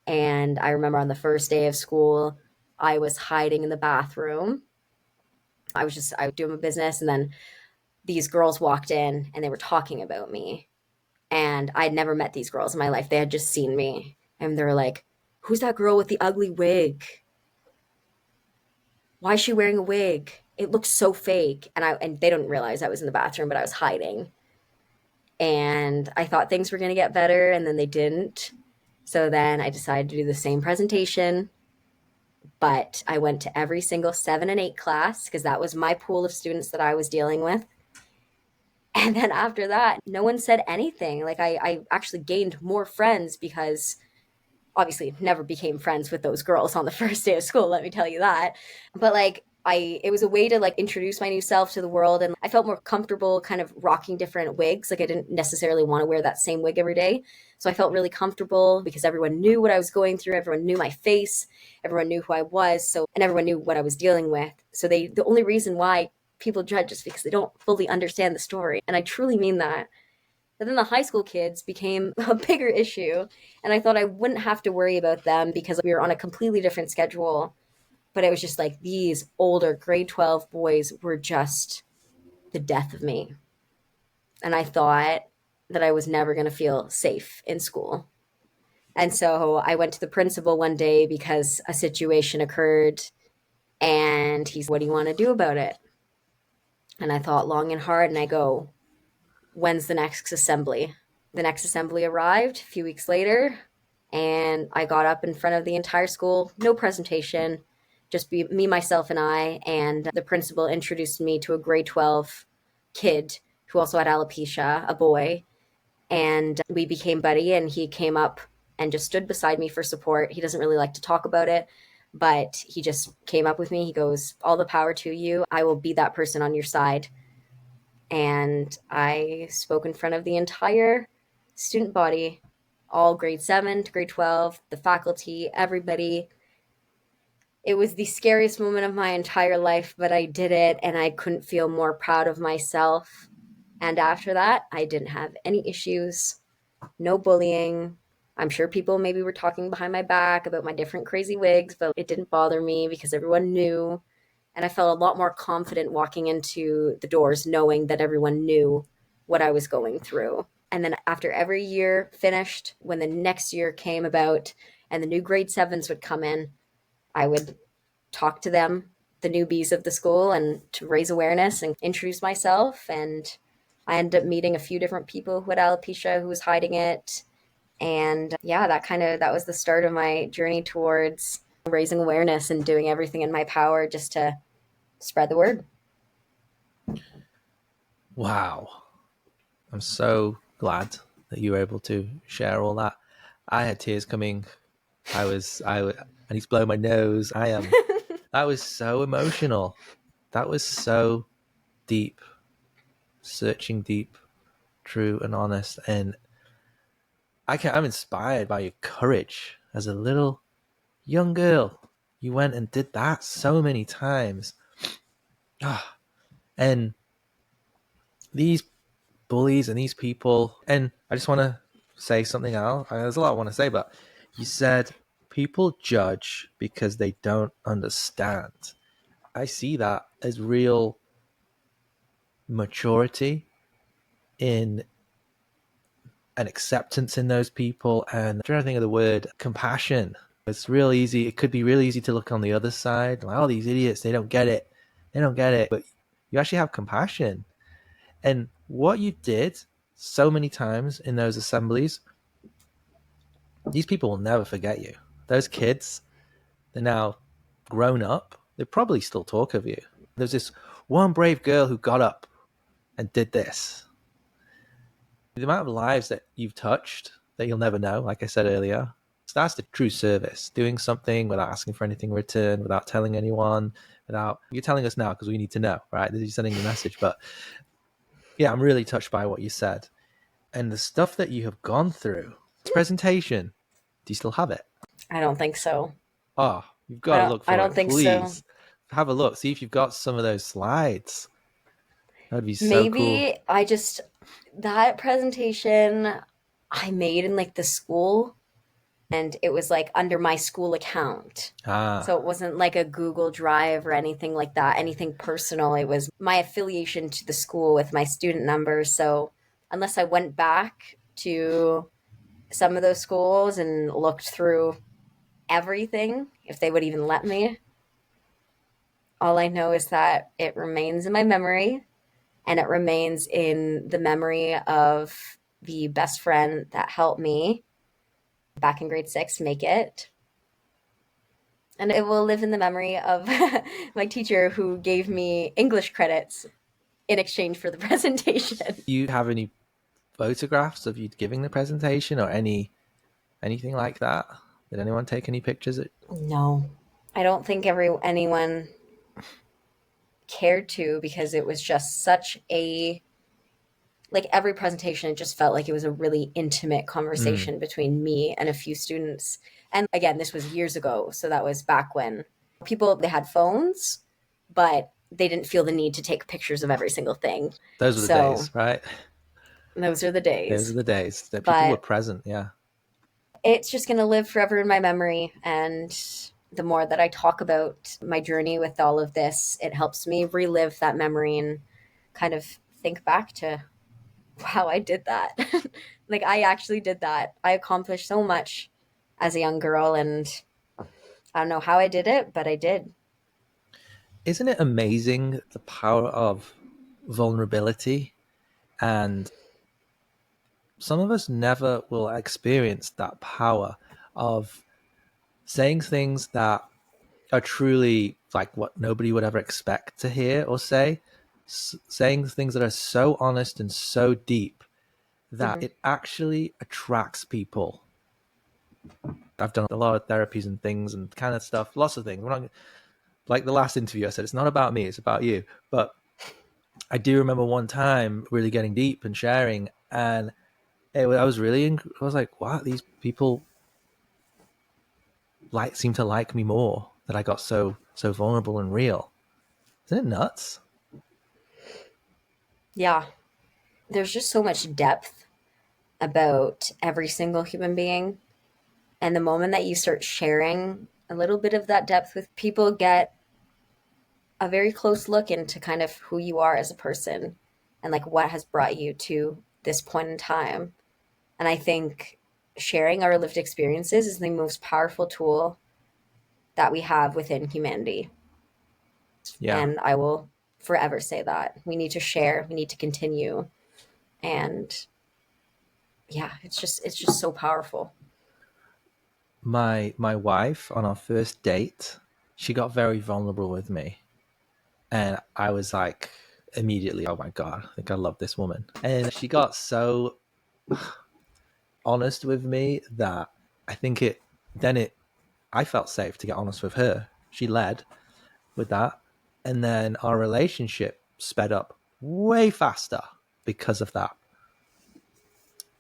And I remember on the first day of school, I was hiding in the bathroom. I was doing my business, and then these girls walked in and they were talking about me. And I'd never met these girls in my life. They had just seen me. And they were like, "Who's that girl with the ugly wig? Why is she wearing a wig? It looks so fake." And they don't realize I was in the bathroom, but I was hiding. And I thought things were going to get better, and then they didn't. So then I decided to do the same presentation, but I went to every single 7 and 8 class because that was my pool of students that I was dealing with. And then after that, no one said anything. Like I actually gained more friends because obviously never became friends with those girls on the first day of school, let me tell you that. But like it was a way to like introduce my new self to the world, and I felt more comfortable kind of rocking different wigs. Like I didn't necessarily want to wear that same wig every day. So I felt really comfortable because everyone knew what I was going through, everyone knew my face, everyone knew who I was, and everyone knew what I was dealing with. So the only reason why people judge is because they don't fully understand the story. And I truly mean that. But then the high school kids became a bigger issue. And I thought I wouldn't have to worry about them because we were on a completely different schedule. But it was just like these older grade 12 boys were just the death of me. And I thought that I was never going to feel safe in school. And so I went to the principal one day because a situation occurred. And he said, "What do you want to do about it?" And I thought long and hard, and I go, "When's the next assembly?" The next assembly arrived a few weeks later, and I got up in front of the entire school, no presentation, just me, myself, and I. And the principal introduced me to a grade 12 kid who also had alopecia, a boy. And we became buddy, and he came up and just stood beside me for support. He doesn't really like to talk about it, but he just came up with me. He goes, "All the power to you. I will be that person on your side." And I spoke in front of the entire student body, all grade 7 to grade 12, the faculty, everybody. It was the scariest moment of my entire life, but I did it, and I couldn't feel more proud of myself. And after that, I didn't have any issues, no bullying. I'm sure people maybe were talking behind my back about my different crazy wigs, but it didn't bother me because everyone knew. And I felt a lot more confident walking into the doors, knowing that everyone knew what I was going through. And then after every year finished, when the next year came about and the new grade 7s would come in, I would talk to them, the newbies of the school, and to raise awareness and introduce myself. And I ended up meeting a few different people who had alopecia, who was hiding it. And yeah, that was the start of my journey towards raising awareness and doing everything in my power just to spread the word. Wow. I'm so glad that you were able to share all that. I had tears coming. I need to blow my nose. That was so emotional. That was so deep, searching deep, true and honest. And I'm inspired by your courage as a little young girl. You went and did that so many times. Ah, and these bullies and these people, and I just want to say something else. There's a lot I want to say, but you said people judge because they don't understand. I see that as real maturity in an acceptance in those people, and I'm trying to think of the word compassion. It's real easy. It could be really easy to look on the other side, like, oh, these idiots, they don't get it. They don't get it. But you actually have compassion. And what you did so many times in those assemblies, these people will never forget you. Those kids, they're now grown up. They probably still talk of you. There's this one brave girl who got up and did this. The amount of lives that you've touched that you'll never know, like I said earlier, so that's the true service. Doing something without asking for anything in return, without telling anyone, without you're telling us now because we need to know, right? You're sending the message. But yeah, I'm really touched by what you said. And the stuff that you have gone through. This presentation, do you still have it? I don't think so. Oh, you've got to look I for don't it. think so. Please have a look. See if you've got some of those slides. That would be so cool. Maybe that presentation I made in like the school, and it was like under my school account. Ah, So it wasn't like a Google Drive or anything like that, anything personal. It was my affiliation to the school with my student numbers. So unless I went back to some of those schools and looked through everything, if they would even let me, all I know is that it remains in my memory, and it remains in the memory of the best friend that helped me back in grade 6 make it. And it will live in the memory of my teacher who gave me English credits in exchange for the presentation. do you have any photographs of you giving the presentation or anything like that? Did anyone take any pictures? No, I don't think anyone cared to, because it was just such a, like, every presentation, it just felt like it was a really intimate conversation between me and a few students. And again, this was years ago, so that was back when people, they had phones, but they didn't feel the need to take pictures of every single thing. Those were the So days, right? those are the Those are days. the days that people were But present. Yeah. it's just going to live forever in my memory. And the more that I talk about my journey with all of this, it helps me relive that memory and kind of think back to, wow, I did that. Like, I actually did that. I accomplished so much as a young girl, and I don't know how I did it, but I did. Isn't it amazing the power of vulnerability? And some of us never will experience that power of saying things that are truly like what nobody would ever expect to hear or say, saying things that are so honest and so deep that Mhm. it actually attracts people. I've done a lot of therapies and things and kind of stuff, lots of things. We're not like the last interview I said, it's not about me, it's about you. But I do remember one time really getting deep and sharing, and I was really, I was like, wow, these people seem to like me more, that I got so vulnerable and real. Isn't it nuts? Yeah, there's just so much depth about every single human being. And the moment that you start sharing a little bit of that depth with people, get a very close look into kind of who you are as a person and like what has brought you to this point in time. And I think sharing our lived experiences is the most powerful tool that we have within humanity. Yeah. And I will forever say that we need to share, we need to continue. And yeah, it's just so powerful. My wife on our first date, she got very vulnerable with me, and I was like immediately, oh my god, I think I love this woman. And she got so honest with me that I think I felt safe to get honest with her. She led with that. And then our relationship sped up way faster because of that.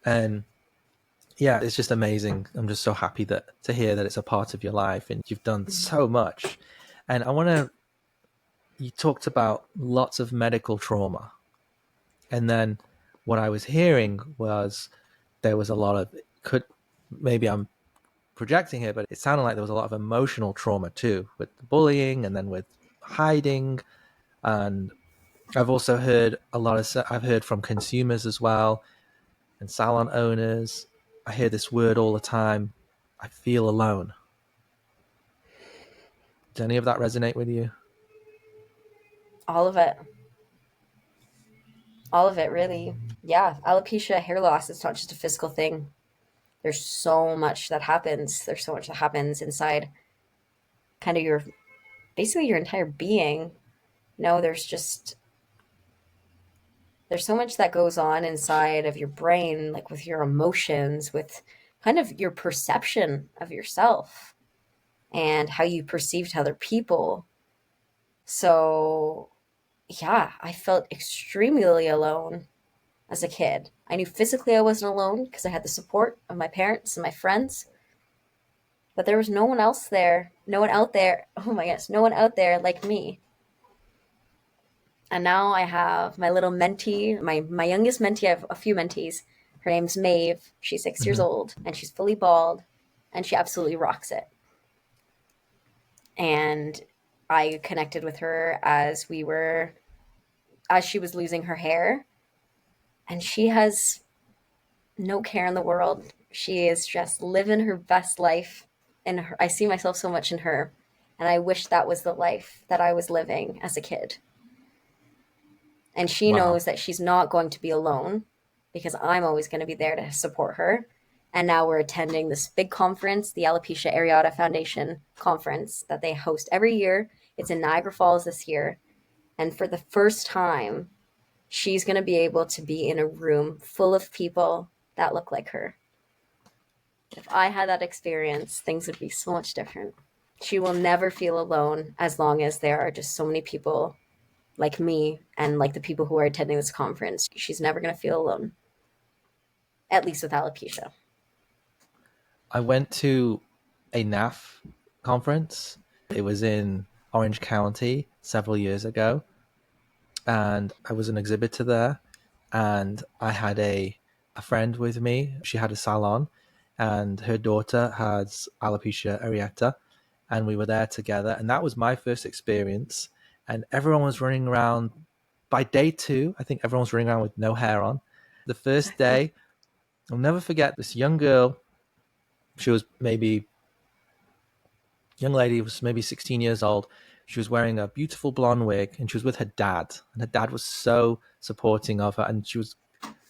And yeah, it's just amazing. I'm just so happy to hear that it's a part of your life and you've done so much. And you talked about lots of medical trauma. And then what I was hearing was there was a lot of, maybe I'm projecting here, but it sounded like there was a lot of emotional trauma too, with the bullying and then with hiding. And I've also heard I've heard from consumers as well and salon owners. I hear this word all the time. I feel alone. Does any of that resonate with you? All of it. All of it, really. Yeah, alopecia, hair loss, it's not just a physical thing. There's so much that happens. There's so much that happens inside kind of basically your entire being. There's just, there's so much that goes on inside of your brain, like with your emotions, with kind of your perception of yourself and how you perceive to other people. So, yeah, I felt extremely alone as a kid. I knew physically I wasn't alone because I had the support of my parents and my friends, but there was no one else there, no one out there. Oh my gosh, no one out there like me. And now I have my little mentee, my youngest mentee. I have a few mentees. Her name's Maeve. She's 6 years Mm-hmm. old and she's fully bald and she absolutely rocks it. And I connected with her as she was losing her hair, and she has no care in the world. She is just living her best life, and I see myself so much in her, and I wish that was the life that I was living as a kid. And she Wow. knows that she's not going to be alone because I'm always going to be there to support her. And now we're attending this big conference, the Alopecia Areata Foundation conference that they host every year. It's in Niagara Falls this year. And for the first time, she's going to be able to be in a room full of people that look like her. If I had that experience, things would be so much different. She will never feel alone as long as there are just so many people like me and like the people who are attending this conference. She's never going to feel alone, at least with alopecia. I went to a NAF conference. It was in Orange County several years ago, and I was an exhibitor there. And I had a friend with me. She had a salon, and her daughter has alopecia areata, and we were there together. And that was my first experience. And everyone was running around. By day two, I think everyone was running around with no hair on. The first day, I'll never forget this young girl. She was maybe young lady was maybe 16 years old. She was wearing a beautiful blonde wig and she was with her dad. And her dad was so supporting of her and she was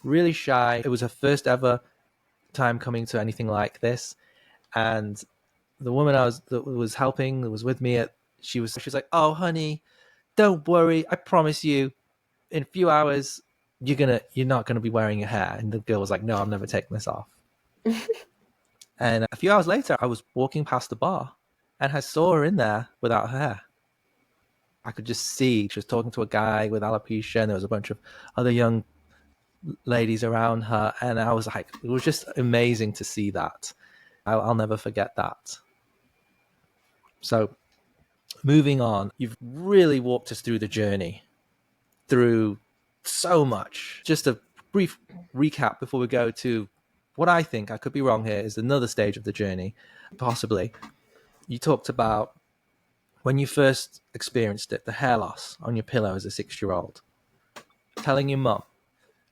really shy. It was her first ever time coming to anything like this. And the woman that was helping, that was with me she's like, "Oh honey, don't worry. I promise you in a few hours you're not gonna be wearing your hair." And the girl was like, "No, I'm never taking this off." And a few hours later, I was walking past the bar and I saw her in there without her hair. I could just see she was talking to a guy with alopecia, and there was a bunch of other young ladies around her. And I was like, it was just amazing to see that. I'll never forget that. So, moving on, you've really walked us through the journey, through so much. Just a brief recap before we go to what I think, I could be wrong here, is another stage of the journey, possibly. You talked about when you first experienced it, the hair loss on your pillow as a 6-year-old, telling your mum,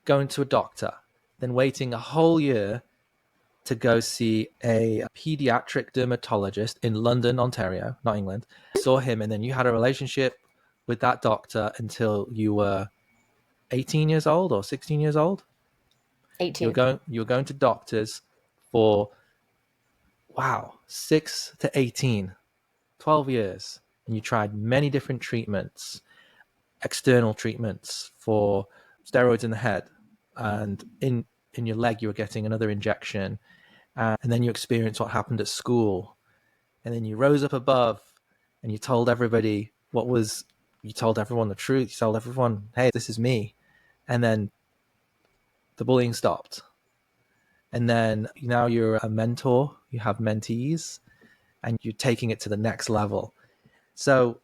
going to a doctor, then waiting a whole year to go see a pediatric dermatologist in London, Ontario, not England. Saw him, and then you had a relationship with that doctor until you were 18 years old or 16 years old. 18. You were going to doctors for, wow, 6 to 18, 12 years, and you tried many different treatments, external treatments for steroids in the head and in in your leg, you were getting another injection. And then you experienced what happened at school. And then you rose up above and you told everybody you told everyone the truth. You told everyone, hey, this is me. And then the bullying stopped. And then now you're a mentor, you have mentees, and you're taking it to the next level. So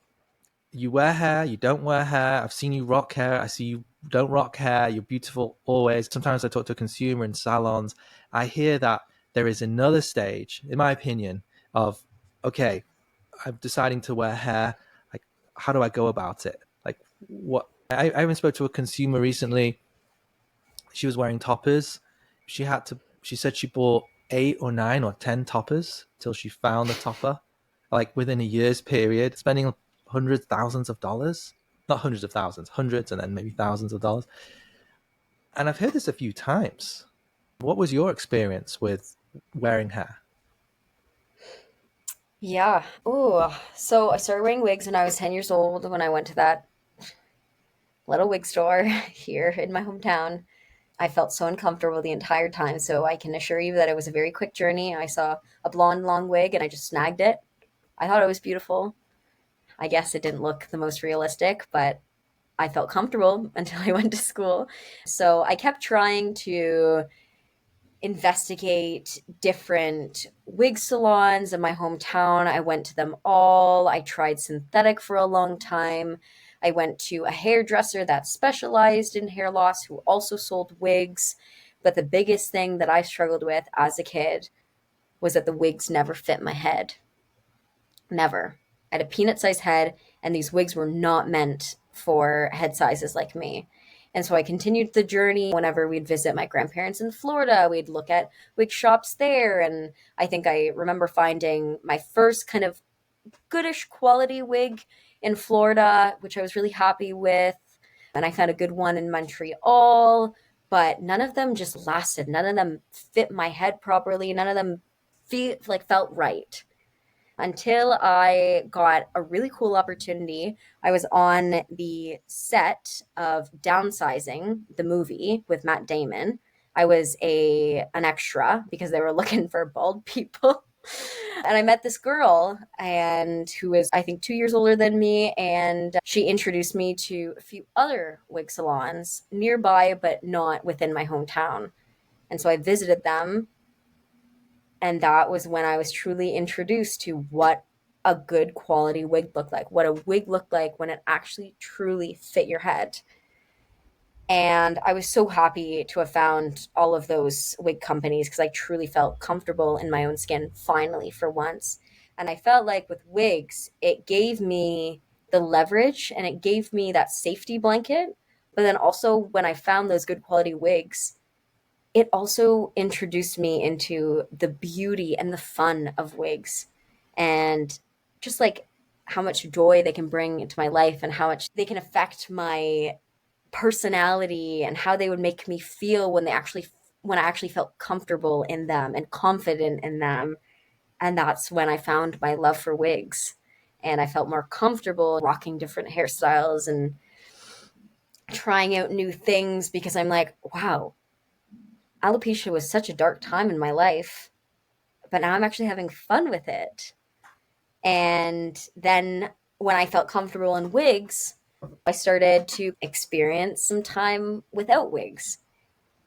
you wear hair, you don't wear hair. I've seen you rock hair. I see you don't rock hair. You're beautiful always. Sometimes I talk to a consumer in salons. I hear that there is another stage, in my opinion, of, okay, I'm deciding to wear hair. Like, how do I go about it? Like, what? I even spoke to a consumer recently. She was wearing toppers. She said she bought 8 or 9 or 10 toppers till she found the topper, like within a year's period, spending hundreds, thousands of dollars. Not hundreds of thousands, hundreds, and then maybe thousands of dollars. And I've heard this a few times. What was your experience with wearing hair? Yeah. Oh, so I started wearing wigs when I was 10 years old when I went to that little wig store here in my hometown. I felt so uncomfortable the entire time. So I can assure you that it was a very quick journey. I saw a blonde long wig and I just snagged it. I thought it was beautiful. I guess it didn't look the most realistic, but I felt comfortable until I went to school. So I kept trying to investigate different wig salons in my hometown. I went to them all. I tried synthetic for a long time. I went to a hairdresser that specialized in hair loss who also sold wigs. But the biggest thing that I struggled with as a kid was that the wigs never fit my head. Never. I had a peanut sized head, and these wigs were not meant for head sizes like me. And so I continued the journey. Whenever we'd visit my grandparents in Florida, we'd look at wig shops there. And I think I remember finding my first kind of goodish quality wig in Florida, which I was really happy with. And I found a good one in Montreal, but none of them just lasted. None of them fit my head properly. None of them felt right until I got a really cool opportunity. I was on the set of Downsizing, the movie with Matt Damon. I was an extra because they were looking for bald people. And I met this girl and who was I think 2 years older than me, and she introduced me to a few other wig salons nearby but not within my hometown. And so I visited them, and that was when I was truly introduced to what a good quality wig looked like, what a wig looked like when it actually truly fit your head. And I was so happy to have found all of those wig companies because I truly felt comfortable in my own skin finally for once. And I felt like with wigs, it gave me the leverage and it gave me that safety blanket. But then also, when I found those good quality wigs, it also introduced me into the beauty and the fun of wigs and just like how much joy they can bring into my life and how much they can affect my personality and how they would make me feel when I actually felt comfortable in them and confident in them. And that's when I found my love for wigs, and I felt more comfortable rocking different hairstyles and trying out new things because I'm like, wow, alopecia was such a dark time in my life, but now I'm actually having fun with it. And then when I felt comfortable in wigs, I started to experience some time without wigs.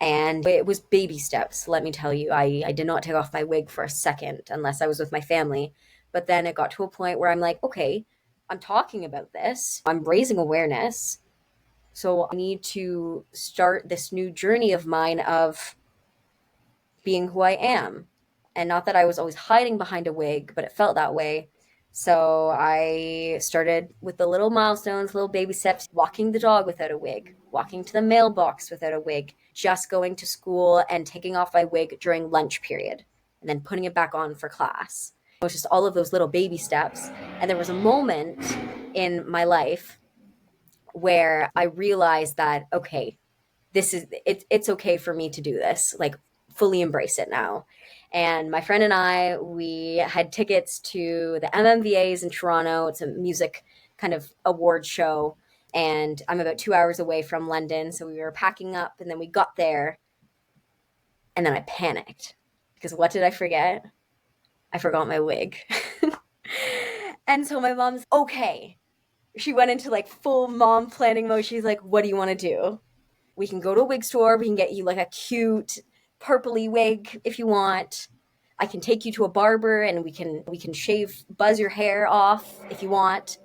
And it was baby steps, let me tell you. I did not take off my wig for a second unless I was with my family. But then it got to a point where I'm like, okay, I'm talking about this, I'm raising awareness. So I need to start this new journey of mine of being who I am. And not that I was always hiding behind a wig, but it felt that way. So I started with the little milestones, little baby steps, walking the dog without a wig, walking to the mailbox without a wig, just going to school and taking off my wig during lunch period, and then putting it back on for class. It was just all of those little baby steps. And there was a moment in my life where I realized that, okay, it's okay for me to do this, like fully embrace it now. And my friend and I, we had tickets to the MMVAs in Toronto. It's a music kind of award show, and I'm about 2 hours away from London, so we were packing up, and then we got there, And then I panicked because what did I forget? I forgot my wig. And so my mom's okay. She went into like full mom planning mode. She's like, what do you want to do? We can go to a wig store. We can get you like a cute purpley wig if you want. I can take you to a barber and we can shave, buzz your hair off if you want.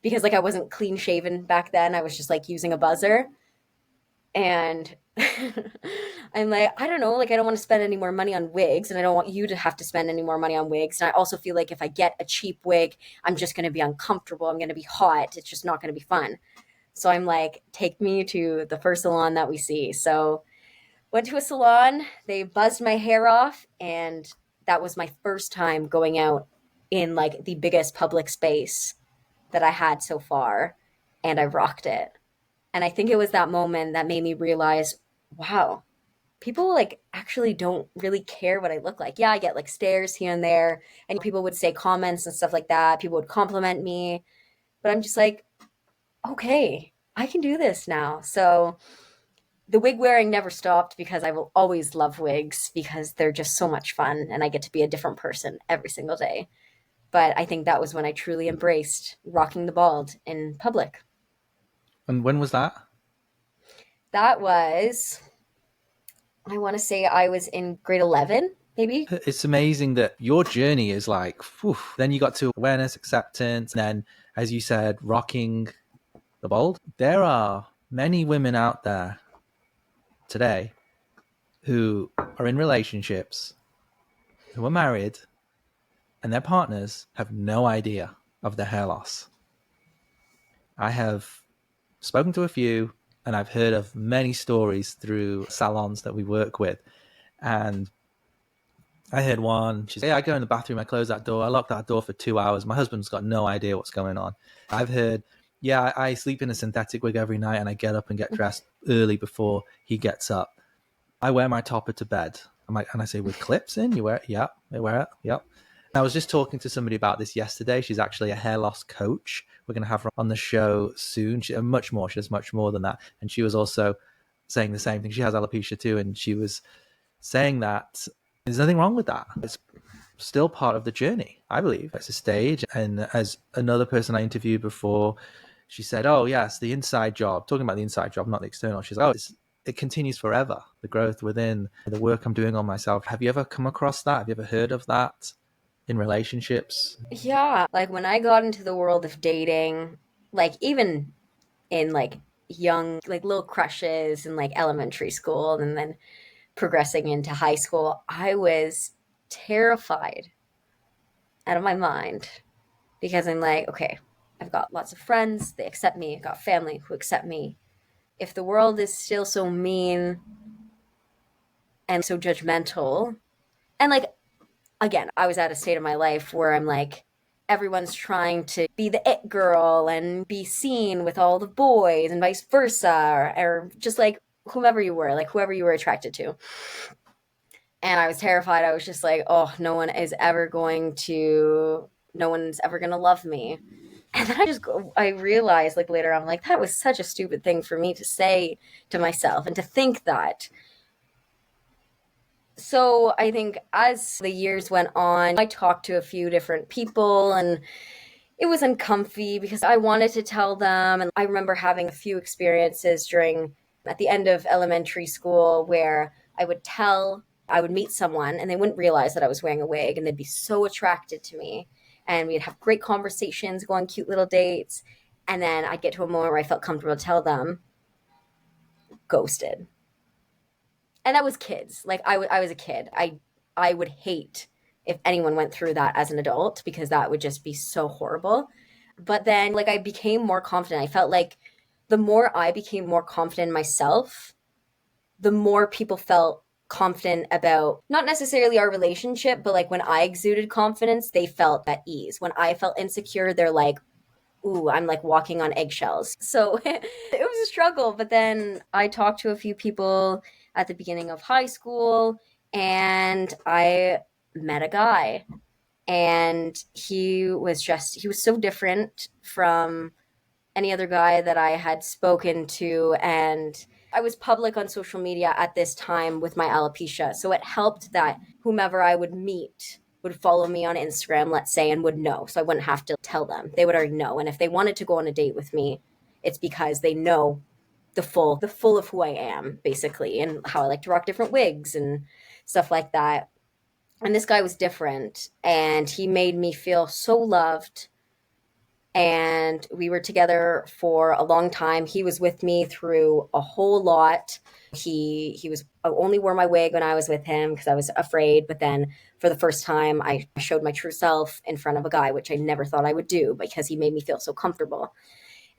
Because like I wasn't clean shaven back then. I was just like using a buzzer. And I'm like, I don't know, like I don't want to spend any more money on wigs and I don't want you to have to spend any more money on wigs. And I also feel like if I get a cheap wig, I'm just going to be uncomfortable. I'm going to be hot. It's just not going to be fun. So I'm like, take me to the first salon that we see. So went to a salon, they buzzed my hair off, and that was my first time going out in like the biggest public space that I had so far, and I rocked it. And I think it was that moment that made me realize, wow, people like actually don't really care what I look like. Yeah, I get like stares here and there, and people would say comments and stuff like that. People would compliment me, but I'm just like, okay, I can do this now. So the wig wearing never stopped because I will always love wigs because they're just so much fun and I get to be a different person every single day. But I think that was when I truly embraced rocking the bald in public. And when was that? That was, I want to say I was in grade 11, maybe. It's amazing that your journey is like, whew, then you got to awareness, acceptance, and then, as you said, rocking the bald. There are many women out there today who are in relationships, who are married, and their partners have no idea of their hair loss. I have spoken to a few, and I've heard of many stories through salons that we work with. And I heard one, she said, hey, I go in the bathroom, I close that door, I lock that door for 2 hours. My husband's got no idea what's going on. I've heard, yeah, I sleep in a synthetic wig every night and I get up and get dressed early before he gets up. I wear my topper to bed. And I say, with clips in? You wear it? Yeah, I wear it. Yep. I was just talking to somebody about this yesterday. She's actually a hair loss coach. We're going to have her on the show soon. She does much more than that. And she was also saying the same thing. She has alopecia too. And she was saying that there's nothing wrong with that. It's still part of the journey, I believe. It's a stage. And as another person I interviewed before, she said, oh, yes, the inside job, talking about the inside job, not the external. She's like, it continues forever. The growth within, the work I'm doing on myself. Have you ever come across that? Have you ever heard of that in relationships? Yeah, like when I got into the world of dating, like even in like young, like little crushes in like elementary school and then progressing into high school, I was terrified out of my mind because I'm like, okay, I've got lots of friends, they accept me, I've got family who accept me. If the world is still so mean and so judgmental, and like, again, I was at a state of my life where I'm like, everyone's trying to be the it girl and be seen with all the boys and vice versa, or just like whomever you were, like whoever you were attracted to. And I was terrified. I was just like, oh, no one's ever going to love me. And then I realized like later, I'm like, that was such a stupid thing for me to say to myself and to think that. So I think as the years went on, I talked to a few different people and it was uncomfy because I wanted to tell them. And I remember having a few experiences at the end of elementary school where I would meet someone and they wouldn't realize that I was wearing a wig and they'd be so attracted to me. And we'd have great conversations, go on cute little dates. And then I'd get to a moment where I felt comfortable to tell them, ghosted. And that was kids. Like I was a kid. I would hate if anyone went through that as an adult because that would just be so horrible. But then like I became more confident. I felt like the more I became more confident in myself, the more people felt confident about not necessarily our relationship, but like when I exuded confidence, they felt at ease. When I felt insecure, they're like, ooh, I'm like walking on eggshells. So it was a struggle. But then I talked to a few people at the beginning of high school and I met a guy and he was so different from any other guy that I had spoken to. And I was public on social media at this time with my alopecia. So it helped that whomever I would meet would follow me on Instagram, let's say, and would know. So I wouldn't have to tell them. They would already know. And if they wanted to go on a date with me, it's because they know the full of who I am, basically, and how I like to rock different wigs and stuff like that. And this guy was different, and he made me feel so loved. And we were together for a long time. He was with me through a whole lot. He was I only wore my wig when I was with him because I was afraid. But then for the first time, I showed my true self in front of a guy, which I never thought I would do because he made me feel so comfortable.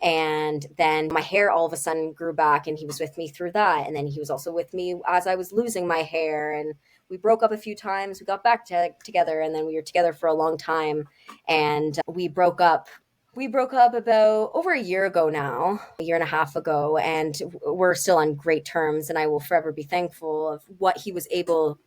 And then my hair all of a sudden grew back, and he was with me through that. And then he was also with me as I was losing my hair. And we broke up a few times. We got back together, and then we were together for a long time. And we broke up about over a year ago now, a year and a half ago, and we're still on great terms. And I will forever be thankful of what he was able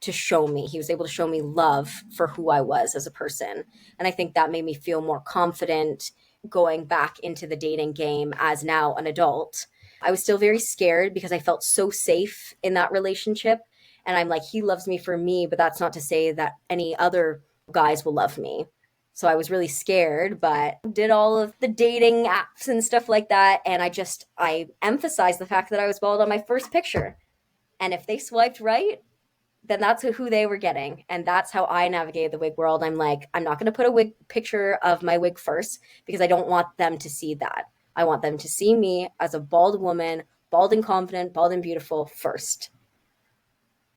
to show me. He was able to show me love for who I was as a person. And I think that made me feel more confident going back into the dating game as now an adult. I was still very scared because I felt so safe in that relationship. And I'm like, he loves me for me, but that's not to say that any other guys will love me. So I was really scared, but did all of the dating apps and stuff like that. And I emphasized the fact that I was bald on my first picture. And if they swiped right, then that's who they were getting. And that's how I navigated the wig world. I'm like, I'm not going to put a wig picture of my wig first because I don't want them to see that. I want them to see me as a bald woman, bald and confident, bald and beautiful first.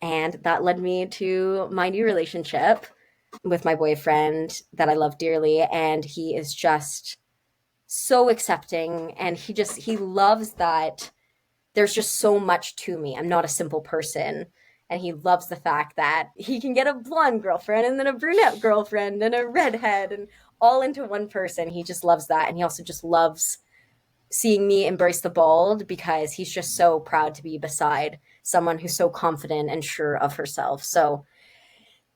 And that led me to my new relationship with my boyfriend that I love dearly. And he is just so accepting. And he loves that there's just so much to me. I'm not a simple person. And he loves the fact that he can get a blonde girlfriend and then a brunette girlfriend and a redhead and all into one person. He just loves that. And he also just loves seeing me embrace the bald because he's just so proud to be beside someone who's so confident and sure of herself. So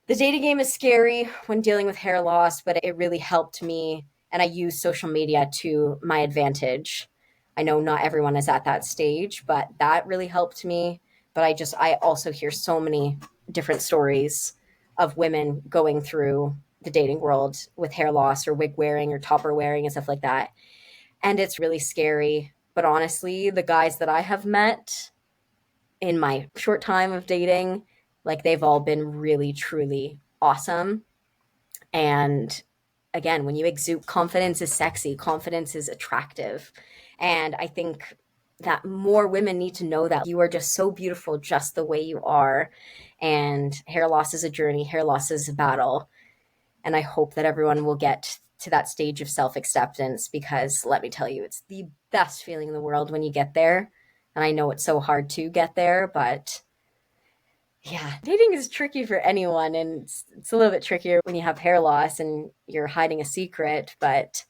the dating game is scary when dealing with hair loss, but it really helped me. And I use social media to my advantage. I know not everyone is at that stage, but that really helped me. But I also hear so many different stories of women going through the dating world with hair loss or wig wearing or topper wearing and stuff like that. And it's really scary. But honestly, the guys that I have met in my short time of dating, like they've all been really, truly awesome. And again, when you exude confidence is sexy, confidence is attractive. And I think that more women need to know that you are just so beautiful just the way you are. And hair loss is a journey, hair loss is a battle. And I hope that everyone will get to that stage of self acceptance because let me tell you, it's the best feeling in the world when you get there. And I know it's so hard to get there, but yeah, dating is tricky for anyone. And it's a little bit trickier when you have hair loss and you're hiding a secret. But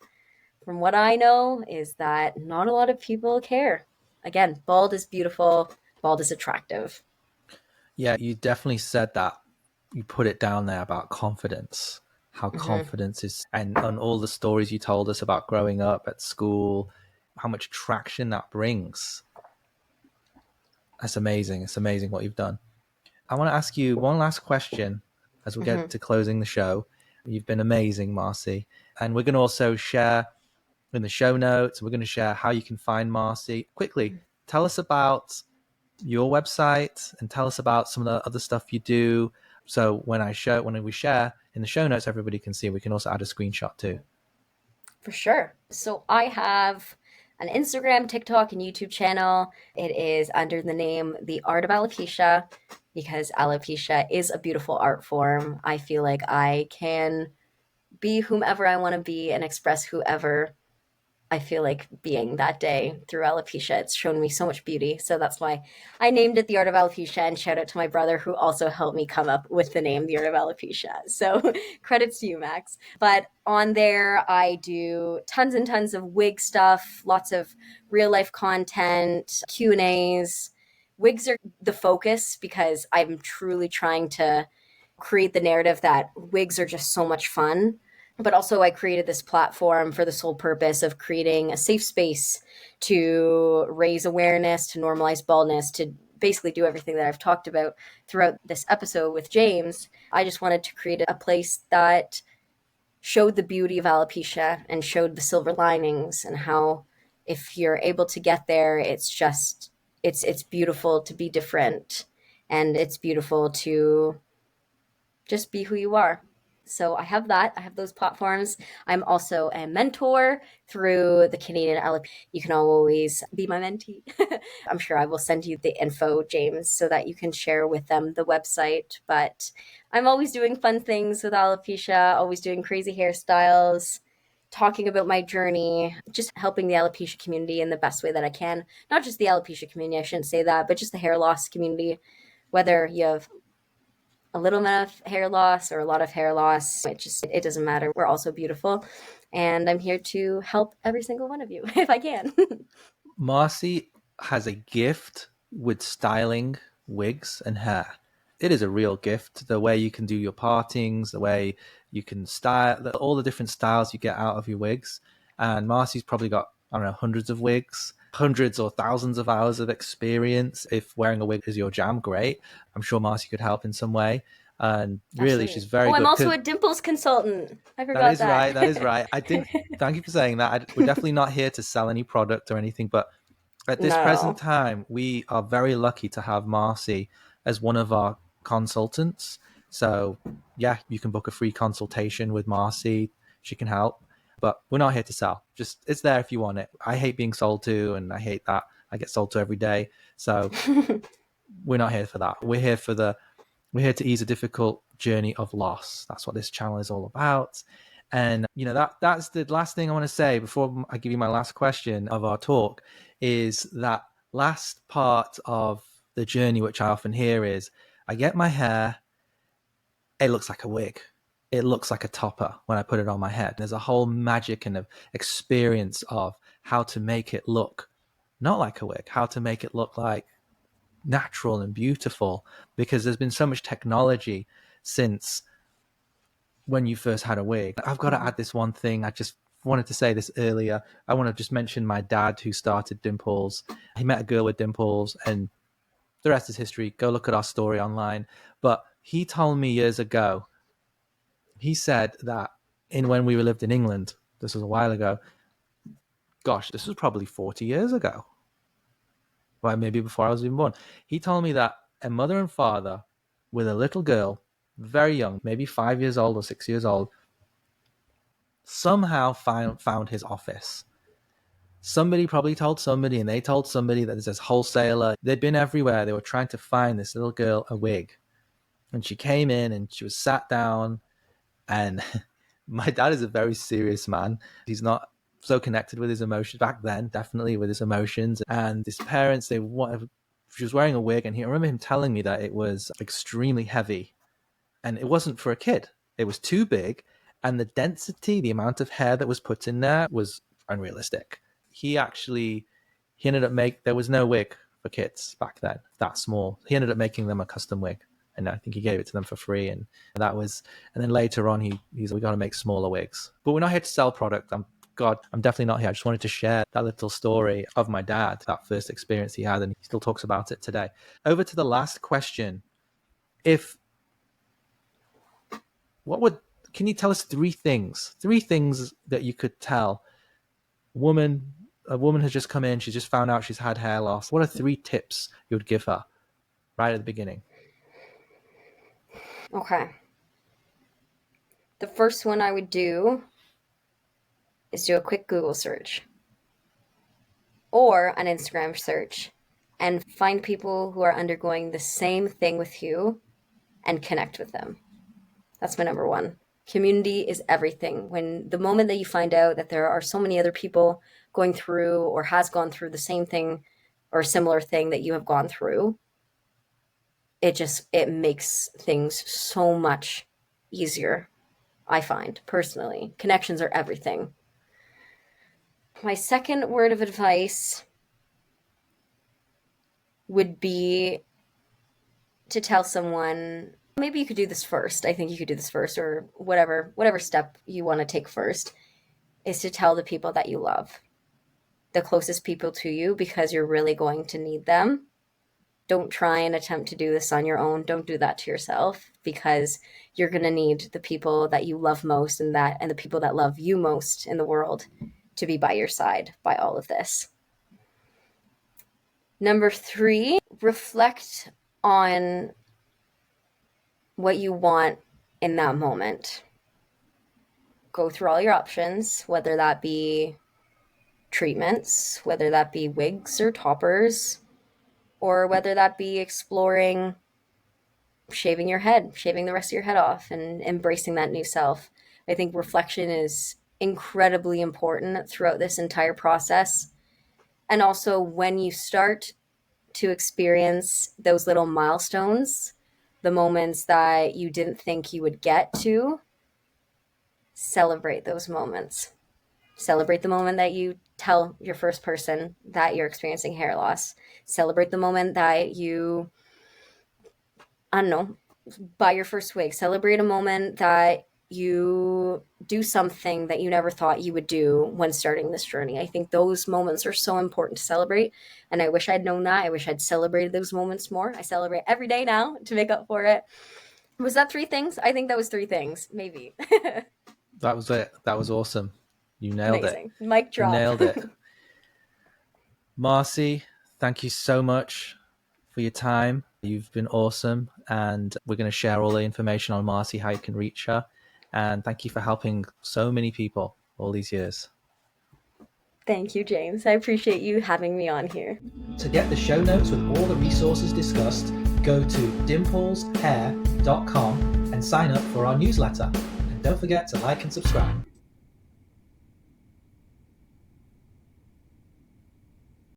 from what I know, is that not a lot of people care. Again, bald is beautiful, bald is attractive. Yeah, you definitely said that. You put it down there about confidence, how Hmm. confidence is, and all the stories you told us about growing up at school, how much traction that brings. That's amazing. It's amazing what you've done. I want to ask you one last question as we get Hmm. to closing the show. You've been amazing, Marcy. And we're going to also share in the show notes, we're going to share how you can find Marcy. Quickly, tell us about your website and tell us about some of the other stuff you do. So when we share in the show notes, everybody can see. We can also add a screenshot too. For sure. So I have an Instagram, TikTok, and YouTube channel. It is under the name The Art of Alopecia because alopecia is a beautiful art form. I feel like I can be whomever I want to be and express whoever I feel like being that day through alopecia. It's shown me so much beauty. So that's why I named it The Art of Alopecia, and shout out to my brother who also helped me come up with the name The Art of Alopecia. So credits to you, Max. But on there, I do tons and tons of wig stuff, lots of real life content, Q&As. Wigs are the focus because I'm truly trying to create the narrative that wigs are just so much fun But also I created this platform for the sole purpose of creating a safe space to raise awareness, to normalize baldness, to basically do everything that I've talked about throughout this episode with James. I just wanted to create a place that showed the beauty of alopecia and showed the silver linings, and how if you're able to get there, it's beautiful to be different, and it's beautiful to just be who you are. So I have that. I have those platforms. I'm also a mentor through the Canadian LP. You can always be my mentee. I'm sure I will send you the info, James, so that you can share with them the website. But I'm always doing fun things with alopecia, always doing crazy hairstyles, talking about my journey, just helping the alopecia community in the best way that I can. Not just the alopecia community, I shouldn't say that, but just the hair loss community, whether you have a little amount of hair loss or a lot of hair loss. It doesn't matter. We're also beautiful. And I'm here to help every single one of you if I can. Marcy has a gift with styling wigs and hair. It is a real gift. The way you can do your partings, the way you can style, all the different styles you get out of your wigs. And Marcy's probably got, I don't know, hundreds of wigs, hundreds or thousands of hours of experience. If wearing a wig is your jam, great. I'm sure Marcy could help in some way. And really, Absolutely. she's very Oh, I'm good. also a Dimples consultant. I That forgot is right. that. That is right. I did. Thank you for saying that. We're definitely not here to sell any product or anything, but at this present No. time, we are very lucky to have Marcy as one of our consultants. So, yeah, you can book a free consultation with Marcy. She can help, but we're not here to sell. Just it's there if you want it. I hate being sold to, and I hate that I get sold to every day. So, we're not here for that. We're here to ease a difficult journey of loss. That's what this channel is all about. And that's the last thing I want to say before I give you my last question of our talk, is that last part of the journey, which I often hear is, I get my hair, it looks like a wig. It looks like a topper when I put it on my head. There's a whole magic and experience of how to make it look not like a wig, how to make it look like natural and beautiful, because there's been so much technology since when you first had a wig. I've got to add this one thing. I just wanted to say this earlier. I want to just mention my dad, who started Dimples. He met a girl with Dimples, and the rest is history. Go look at our story online. But he told me years ago, he said that when we lived in England, this was a while ago, gosh, this was probably 40 years ago, well, maybe before I was even born. He told me that a mother and father with a little girl, very young, maybe 5 years old or 6 years old, somehow found his office. Somebody probably told somebody, and they told somebody that there's this wholesaler. They'd been everywhere. They were trying to find this little girl a wig. And she came in and she was sat down. And my dad is a very serious man. He's not so connected with his emotions back then, definitely with his emotions. And his parents, she was wearing a wig. And I remember him telling me that it was extremely heavy. And it wasn't for a kid. It was too big. And the density, the amount of hair that was put in there was unrealistic. He ended up there was no wig for kids back then that small. He ended up making them a custom wig, and I think he gave it to them for free. And then later on he's we got to make smaller wigs. But we're not here to sell product. I'm definitely not here. I just wanted to share that little story of my dad, that first experience he had, and he still talks about it today. Over to the last question. Can you tell us three things that you could tell a woman has just come in, she's just found out she's had hair loss. What are three tips you would give her right at the beginning? Okay. The first one I would do is do a quick Google search or an Instagram search and find people who are undergoing the same thing with you and connect with them. That's my number one. Community is everything. When the moment that you find out that there are so many other people going through or has gone through the same thing or similar thing that you have gone through, it makes things so much easier. I find personally, connections are everything. My second word of advice would be to tell someone Maybe you could do this first. I think you could do this first, or whatever step you want to take first, is to tell the people that you love, the closest people to you, because you're really going to need them. Don't try and attempt to do this on your own. Don't do that to yourself, because you're going to need the people that you love most and the people that love you most in the world to be by your side by all of this. Number 3, reflect on what you want in that moment. Go through all your options, whether that be treatments, whether that be wigs or toppers, or whether that be exploring shaving your head, shaving the rest of your head off, and embracing that new self. I think reflection is incredibly important throughout this entire process. And also, when you start to experience those little milestones, the moments that you didn't think you would get to, celebrate those moments. Celebrate the moment that you tell your first person that you're experiencing hair loss. Celebrate the moment that you, I don't know, buy your first wig. Celebrate a moment that you do something that you never thought you would do when starting this journey. I think those moments are so important to celebrate. And I wish I'd known that. I wish I'd celebrated those moments more. I celebrate every day now to make up for it. Was that 3 things? I think that was 3 things, maybe. That was it. That was awesome. You nailed Amazing. it. Mic drop. You nailed it. Marcy, thank you so much for your time. You've been awesome. And we're going to share all the information on Marcy, how you can reach her. And thank you for helping so many people all these years. Thank you, James. I appreciate you having me on here. To get the show notes with all the resources discussed, go to dimpleshair.com and sign up for our newsletter. And don't forget to like and subscribe.